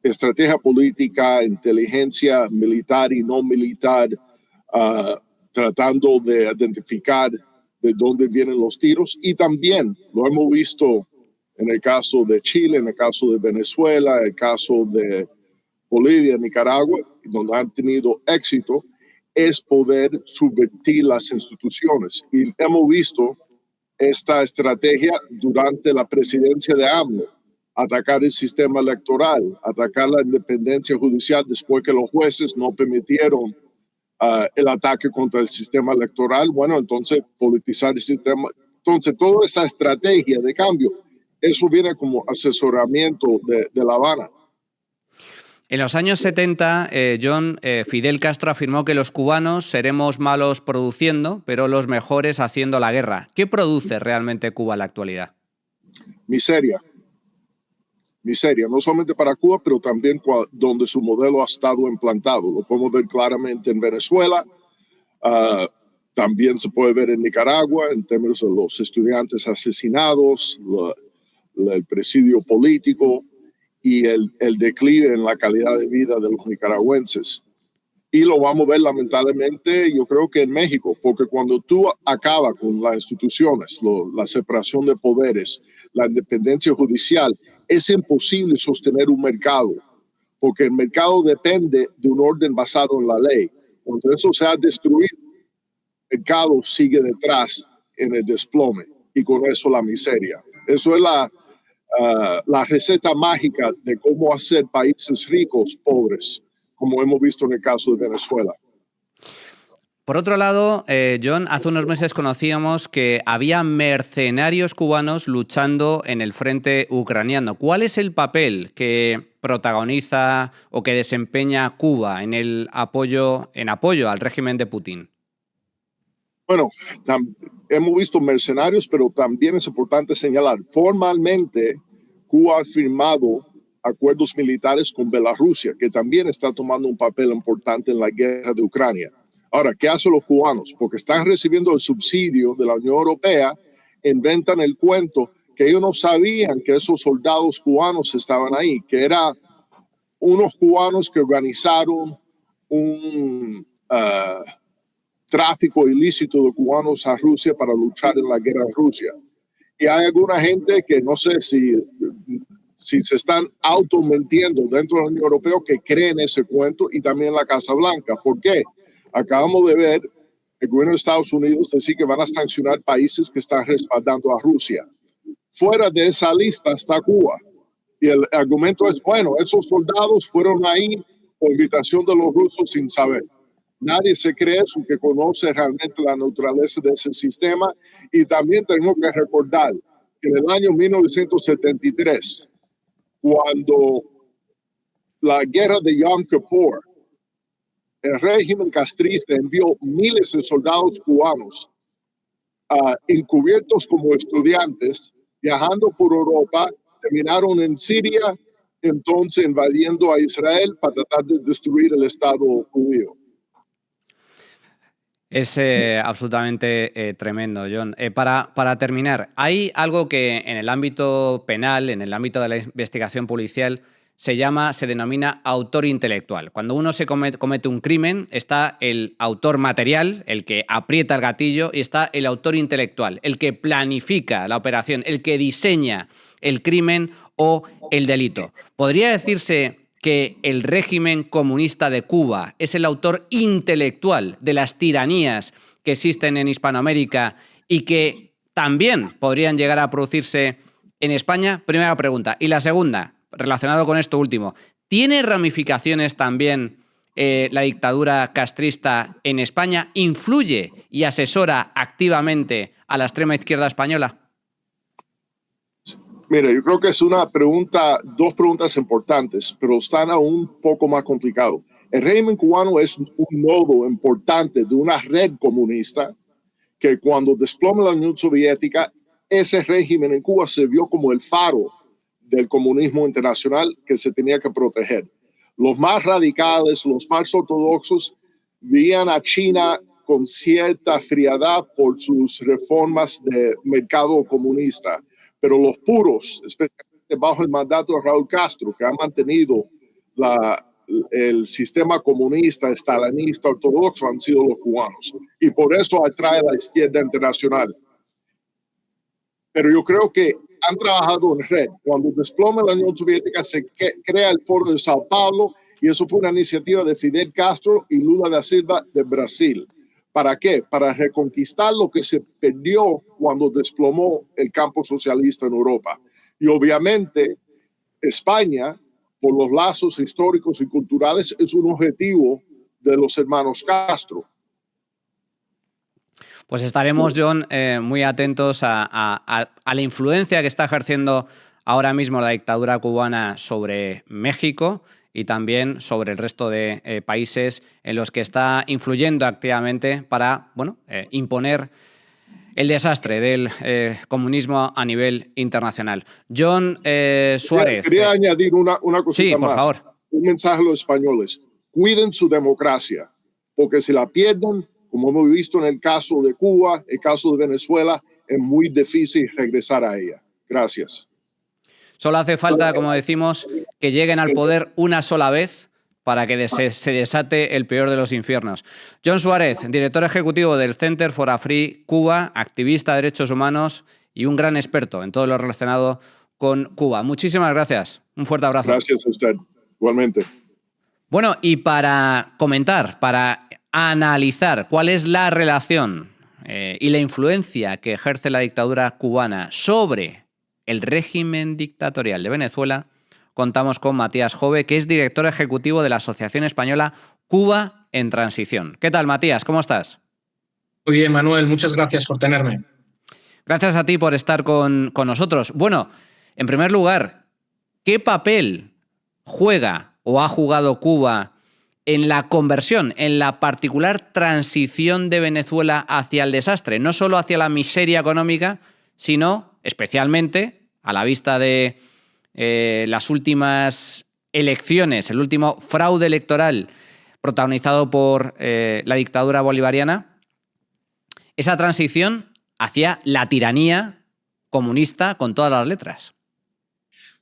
F: estrategia política, inteligencia militar y no militar, tratando de identificar de dónde vienen los tiros. Y también lo hemos visto en el caso de Chile, en el caso de Venezuela, en el caso de Bolivia, Nicaragua, donde han tenido éxito, es poder subvertir las instituciones. Y hemos visto esta estrategia durante la presidencia de AMLO, atacar el sistema electoral, atacar la independencia judicial después que los jueces no permitieron el ataque contra el sistema electoral. Bueno, entonces politizar el sistema. Entonces, toda esa estrategia de cambio, eso viene como asesoramiento de La Habana.
A: En los años 70, John, Fidel Castro afirmó que los cubanos seremos malos produciendo, pero los mejores haciendo la guerra. ¿Qué produce realmente Cuba en la actualidad?
F: Miseria, no solamente para Cuba, pero también donde su modelo ha estado implantado. Lo podemos ver claramente en Venezuela, también se puede ver en Nicaragua, en términos de los estudiantes asesinados, el presidio político y el declive en la calidad de vida de los nicaragüenses. Y lo vamos a ver lamentablemente, yo creo que en México, porque cuando tú acabas con las instituciones, la separación de poderes, la independencia judicial, es imposible sostener un mercado, porque el mercado depende de un orden basado en la ley. Cuando eso se ha destruido, el mercado sigue detrás en el desplome y con eso la miseria. Eso es la receta mágica de cómo hacer países ricos pobres, como hemos visto en el caso de Venezuela.
A: Por otro lado, John, hace unos meses conocíamos que había mercenarios cubanos luchando en el frente ucraniano. ¿Cuál es el papel que protagoniza o que desempeña Cuba en apoyo al régimen de Putin?
F: Bueno, hemos visto mercenarios, pero también es importante señalar, formalmente Cuba ha firmado acuerdos militares con Bielorrusia, que también está tomando un papel importante en la guerra de Ucrania. Ahora, ¿qué hacen los cubanos? Porque están recibiendo el subsidio de la Unión Europea, inventan el cuento que ellos no sabían que esos soldados cubanos estaban ahí, que eran unos cubanos que organizaron un tráfico ilícito de cubanos a Rusia para luchar en la guerra de Rusia. Y hay alguna gente que no sé si se están auto-mintiendo dentro de la Unión Europea que creen ese cuento, y también la Casa Blanca. ¿Por qué? Acabamos de ver el gobierno de Estados Unidos decir que van a sancionar países que están respaldando a Rusia. Fuera de esa lista está Cuba. Y el argumento es, bueno, esos soldados fueron ahí por invitación de los rusos sin saber. Nadie se cree eso, que conoce realmente la naturaleza de ese sistema. Y también tenemos que recordar que en el año 1973, cuando la guerra de Yom Kippur, el régimen castrista envió miles de soldados cubanos encubiertos como estudiantes, viajando por Europa, terminaron en Siria, entonces invadiendo a Israel para tratar de destruir el Estado judío.
A: Es absolutamente tremendo, John. Para terminar, hay algo que en el ámbito penal, en el ámbito de la investigación policial, se denomina autor intelectual. Cuando uno se comete un crimen, está el autor material, el que aprieta el gatillo, y está el autor intelectual, el que planifica la operación, el que diseña el crimen o el delito. ¿Podría decirse que el régimen comunista de Cuba es el autor intelectual de las tiranías que existen en Hispanoamérica y que también podrían llegar a producirse en España? Primera pregunta. Y la segunda, relacionado con esto último, ¿tiene ramificaciones también la dictadura castrista en España? ¿Influye y asesora activamente a la extrema izquierda española?
F: Mira, yo creo que es dos preguntas importantes, pero están aún un poco más complicados. El régimen cubano es un nodo importante de una red comunista que cuando desploma la Unión Soviética, ese régimen en Cuba se vio como el faro del comunismo internacional que se tenía que proteger. Los más radicales, los más ortodoxos, veían a China con cierta frialdad por sus reformas de mercado comunista, pero los puros, especialmente bajo el mandato de Raúl Castro, que ha mantenido el sistema comunista, estalinista, ortodoxo, han sido los cubanos. Y por eso atrae a la izquierda internacional. Pero yo creo que han trabajado en red. Cuando desploma la Unión Soviética, se crea el Foro de Sao Paulo, y eso fue una iniciativa de Fidel Castro y Lula da Silva de Brasil. ¿Para qué? Para reconquistar lo que se perdió cuando desplomó el campo socialista en Europa. Y obviamente España, por los lazos históricos y culturales, es un objetivo de los hermanos Castro.
A: Pues estaremos, John, muy atentos a la influencia que está ejerciendo ahora mismo la dictadura cubana sobre México y también sobre el resto de países en los que está influyendo activamente para imponer el desastre del comunismo a nivel internacional. John Suárez.
F: Quería añadir una cosita
A: más. Sí, por favor.
F: Un mensaje a los españoles. Cuiden su democracia, porque si la pierden, como hemos visto en el caso de Cuba, el caso de Venezuela, es muy difícil regresar a ella. Gracias.
A: Solo hace falta, como decimos, que lleguen al poder una sola vez para que se desate el peor de los infiernos. John Suárez, director ejecutivo del Center for a Free Cuba, activista de derechos humanos y un gran experto en todo lo relacionado con Cuba. Muchísimas gracias. Un fuerte abrazo.
F: Gracias a usted. Igualmente.
A: Bueno, y para comentar, para analizar cuál es la relación y la influencia que ejerce la dictadura cubana sobre el régimen dictatorial de Venezuela, contamos con Matías Jove, que es director ejecutivo de la Asociación Española Cuba en Transición. ¿Qué tal, Matías? ¿Cómo estás?
G: Muy bien, Manuel. Muchas gracias por tenerme.
A: Gracias a ti por estar con nosotros. Bueno, en primer lugar, ¿qué papel juega o ha jugado Cuba en la conversión, en la particular transición de Venezuela hacia el desastre? No solo hacia la miseria económica, sino especialmente a la vista de las últimas elecciones, el último fraude electoral protagonizado por la dictadura bolivariana, esa transición hacia la tiranía comunista con todas las letras.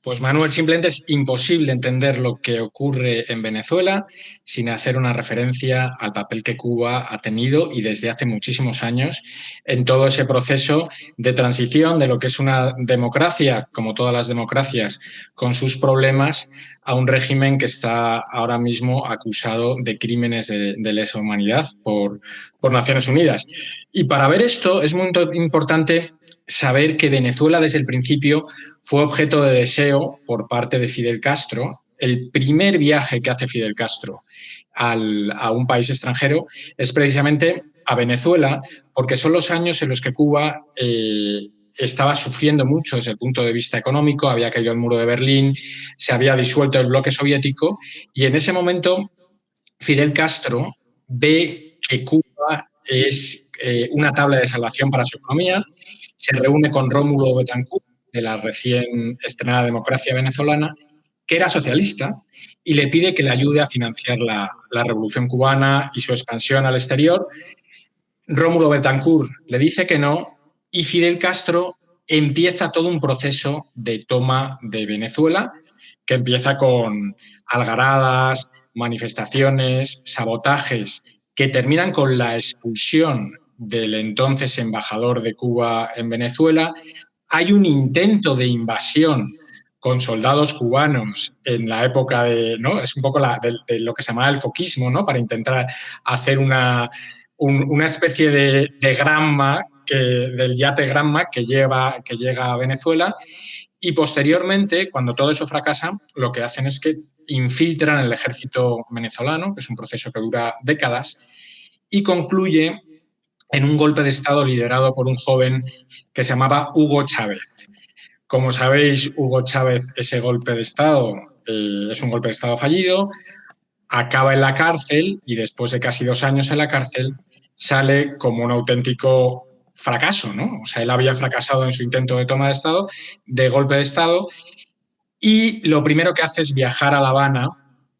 G: Pues Manuel, simplemente es imposible entender lo que ocurre en Venezuela sin hacer una referencia al papel que Cuba ha tenido y desde hace muchísimos años en todo ese proceso de transición de lo que es una democracia, como todas las democracias, con sus problemas, a un régimen que está ahora mismo acusado de crímenes de lesa humanidad por Naciones Unidas. Y para ver esto es muy importante saber que Venezuela desde el principio fue objeto de deseo por parte de Fidel Castro. El primer viaje que hace Fidel Castro a un país extranjero es precisamente a Venezuela, porque son los años en los que Cuba estaba sufriendo mucho desde el punto de vista económico, había caído el muro de Berlín, se había disuelto el bloque soviético y en ese momento Fidel Castro ve que Cuba es una tabla de salvación para su economía. Se reúne con Rómulo Betancourt, de la recién estrenada democracia venezolana, que era socialista, y le pide que le ayude a financiar la revolución cubana y su expansión al exterior. Rómulo Betancourt le dice que no, y Fidel Castro empieza todo un proceso de toma de Venezuela, que empieza con algaradas, manifestaciones, sabotajes, que terminan con la expulsión del entonces embajador de Cuba en Venezuela. Hay un intento de invasión con soldados cubanos en la época ¿no? Es un poco de lo que se llamaba el foquismo, ¿no? Para intentar hacer una especie de Granma, del yate Granma que llega a Venezuela. Y posteriormente, cuando todo eso fracasa, lo que hacen es que infiltran el ejército venezolano, que es un proceso que dura décadas, y concluye en un golpe de Estado liderado por un joven que se llamaba Hugo Chávez. Como sabéis, Hugo Chávez, ese golpe de Estado es un golpe de Estado fallido, acaba en la cárcel y después de casi 2 años en la cárcel sale como un auténtico fracaso, ¿no? O sea, él había fracasado en su intento de toma de Estado, de golpe de Estado, y lo primero que hace es viajar a La Habana,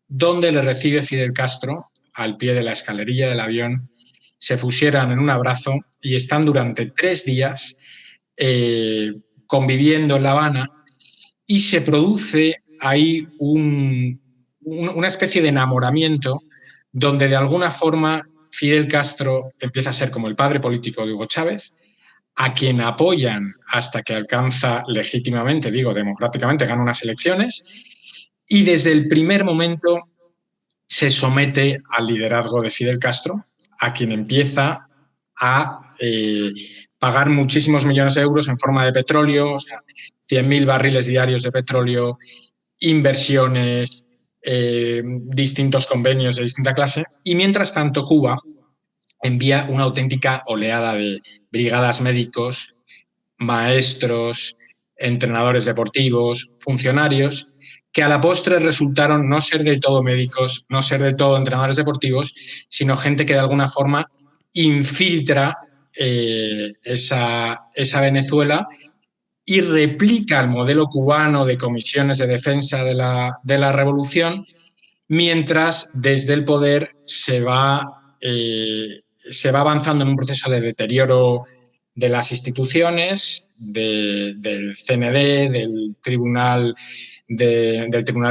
G: donde le recibe Fidel Castro al pie de la escalerilla del avión, se fusionan en un abrazo y están durante 3 días conviviendo en La Habana, y se produce ahí una especie de enamoramiento donde de alguna forma Fidel Castro empieza a ser como el padre político de Hugo Chávez, a quien apoyan hasta que alcanza legítimamente, digo democráticamente, gana unas elecciones, y desde el primer momento se somete al liderazgo de Fidel Castro, a quien empieza a pagar muchísimos millones de euros en forma de petróleo, o sea, 100.000 barriles diarios de petróleo, inversiones, distintos convenios de distinta clase, y mientras tanto Cuba envía una auténtica oleada de brigadas médicos, maestros, entrenadores deportivos, funcionarios, que a la postre resultaron no ser del todo médicos, no ser del todo entrenadores deportivos, sino gente que de alguna forma infiltra esa Venezuela y replica el modelo cubano de comisiones de defensa de la revolución, mientras desde el poder se va avanzando en un proceso de deterioro de las instituciones, del CND, del Tribunal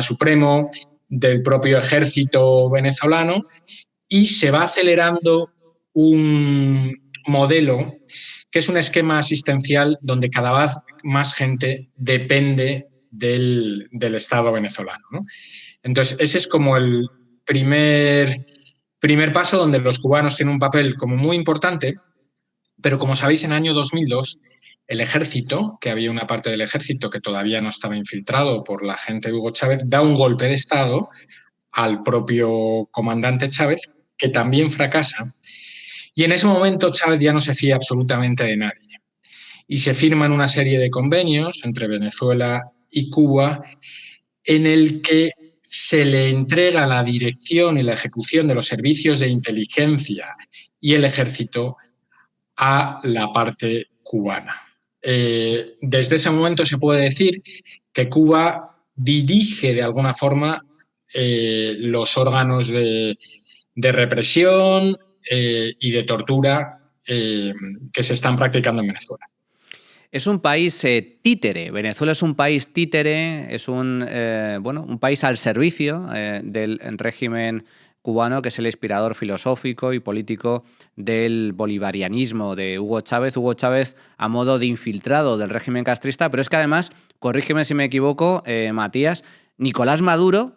G: Supremo, del propio ejército venezolano, y se va acelerando un modelo que es un esquema asistencial donde cada vez más gente depende del Estado venezolano, ¿no? Entonces, ese es como el primer paso, donde los cubanos tienen un papel como muy importante, pero como sabéis, en el año 2002, el ejército, que había una parte del ejército que todavía no estaba infiltrado por la gente de Hugo Chávez, da un golpe de Estado al propio comandante Chávez, que también fracasa. Y en ese momento Chávez ya no se fía absolutamente de nadie. Y se firman una serie de convenios entre Venezuela y Cuba en el que se le entrega la dirección y la ejecución de los servicios de inteligencia y el ejército a la parte cubana. Desde ese momento se puede decir que Cuba dirige de alguna forma los órganos de represión y de tortura que se están practicando en Venezuela.
A: Es un país títere. Venezuela es un país títere, es un país al servicio del régimen cubano, que es el inspirador filosófico y político del bolivarianismo de Hugo Chávez. Hugo Chávez a modo de infiltrado del régimen castrista, pero es que además, corrígeme si me equivoco, Matías, Nicolás Maduro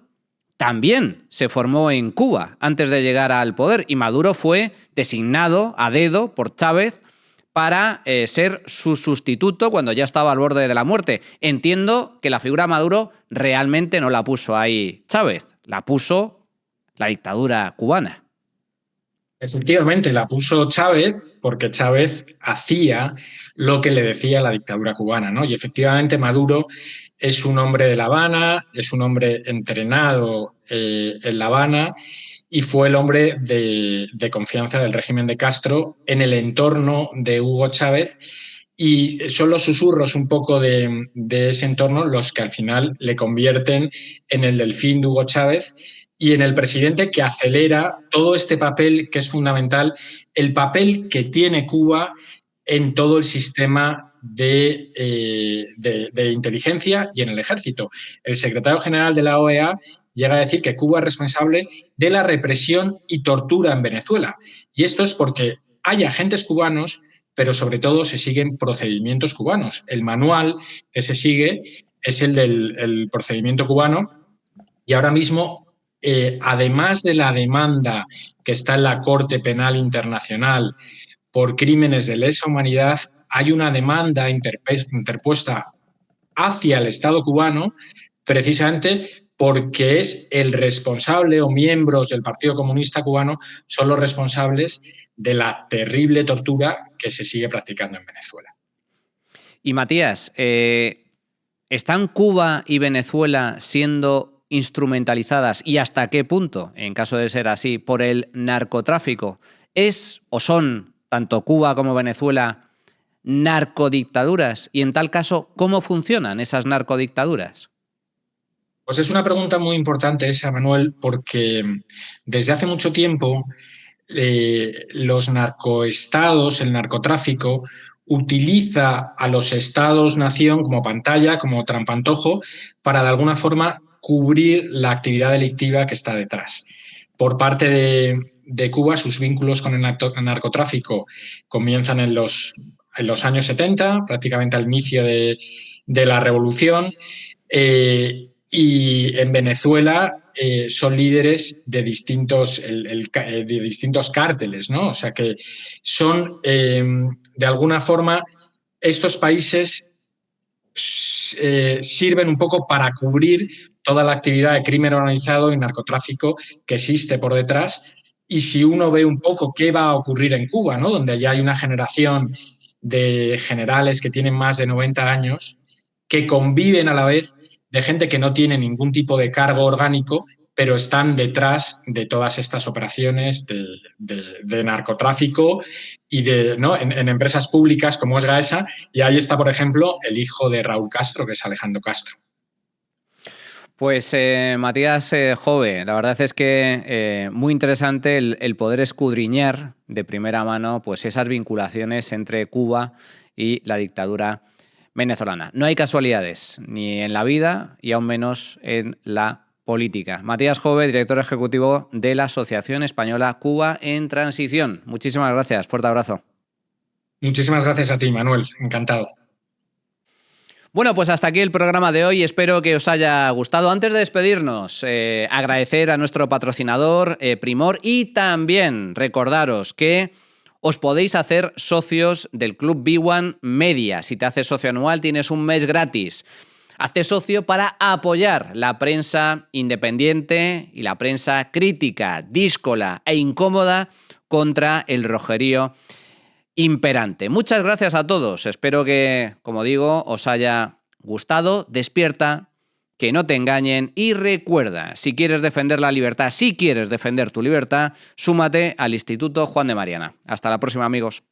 A: también se formó en Cuba antes de llegar al poder, y Maduro fue designado a dedo por Chávez para ser su sustituto cuando ya estaba al borde de la muerte. Entiendo que la figura Maduro realmente no la puso ahí Chávez, la puso la dictadura cubana.
G: Efectivamente, la puso Chávez porque Chávez hacía lo que le decía la dictadura cubana, ¿no? Y efectivamente Maduro es un hombre de La Habana, es un hombre entrenado en La Habana, y fue el hombre de confianza del régimen de Castro en el entorno de Hugo Chávez, y son los susurros un poco de ese entorno los que al final le convierten en el delfín de Hugo Chávez y en el presidente que acelera todo este papel que es fundamental, el papel que tiene Cuba en todo el sistema de inteligencia y en el ejército. El secretario general de la OEA llega a decir que Cuba es responsable de la represión y tortura en Venezuela. Y esto es porque hay agentes cubanos, pero sobre todo se siguen procedimientos cubanos. El manual que se sigue es el del procedimiento cubano, y ahora mismo, además de la demanda que está en la Corte Penal Internacional por crímenes de lesa humanidad, hay una demanda interpuesta hacia el Estado cubano, precisamente porque es el responsable, o miembros del Partido Comunista Cubano son los responsables de la terrible tortura que se sigue practicando en Venezuela.
A: Y Matías, ¿están Cuba y Venezuela siendo instrumentalizadas, y hasta qué punto, en caso de ser así, por el narcotráfico? ¿Es o son tanto Cuba como Venezuela narcodictaduras? Y en tal caso, ¿cómo funcionan esas narcodictaduras?
G: Pues es una pregunta muy importante esa, Manuel, porque desde hace mucho tiempo los narcoestados, el narcotráfico, utiliza a los estados-nación como pantalla, como trampantojo, para de alguna forma cubrir la actividad delictiva que está detrás. Por parte de Cuba, sus vínculos con el narcotráfico comienzan en los años 70, prácticamente al inicio de la revolución. Y en Venezuela son líderes de distintos cárteles, ¿no? O sea que son, de alguna forma, estos países sirven un poco para cubrir toda la actividad de crimen organizado y narcotráfico que existe por detrás. Y si uno ve un poco qué va a ocurrir en Cuba, ¿no? Donde ya hay una generación de generales que tienen más de 90 años, que conviven a la vez de gente que no tiene ningún tipo de cargo orgánico, pero están detrás de todas estas operaciones de narcotráfico y ¿no? en empresas públicas como es Gaesa. Y ahí está, por ejemplo, el hijo de Raúl Castro, que es Alejandro Castro.
A: Pues Matías Jove, la verdad es que muy interesante el poder escudriñar de primera mano pues esas vinculaciones entre Cuba y la dictadura venezolana. No hay casualidades, ni en la vida y aún menos en la política. Matías Jove, director ejecutivo de la Asociación Española Cuba en Transición. Muchísimas gracias, fuerte abrazo.
G: Muchísimas gracias a ti, Manuel, encantado.
A: Bueno, pues hasta aquí el programa de hoy. Espero que os haya gustado. Antes de despedirnos, agradecer a nuestro patrocinador Primor y también recordaros que os podéis hacer socios del Club B1 Media. Si te haces socio anual tienes un mes gratis. Hazte socio para apoyar la prensa independiente y la prensa crítica, díscola e incómoda contra el rojerío imperante. Muchas gracias a todos. Espero que, como digo, os haya gustado. Despierta, que no te engañen y recuerda, si quieres defender la libertad, si quieres defender tu libertad, súmate al Instituto Juan de Mariana. Hasta la próxima, amigos.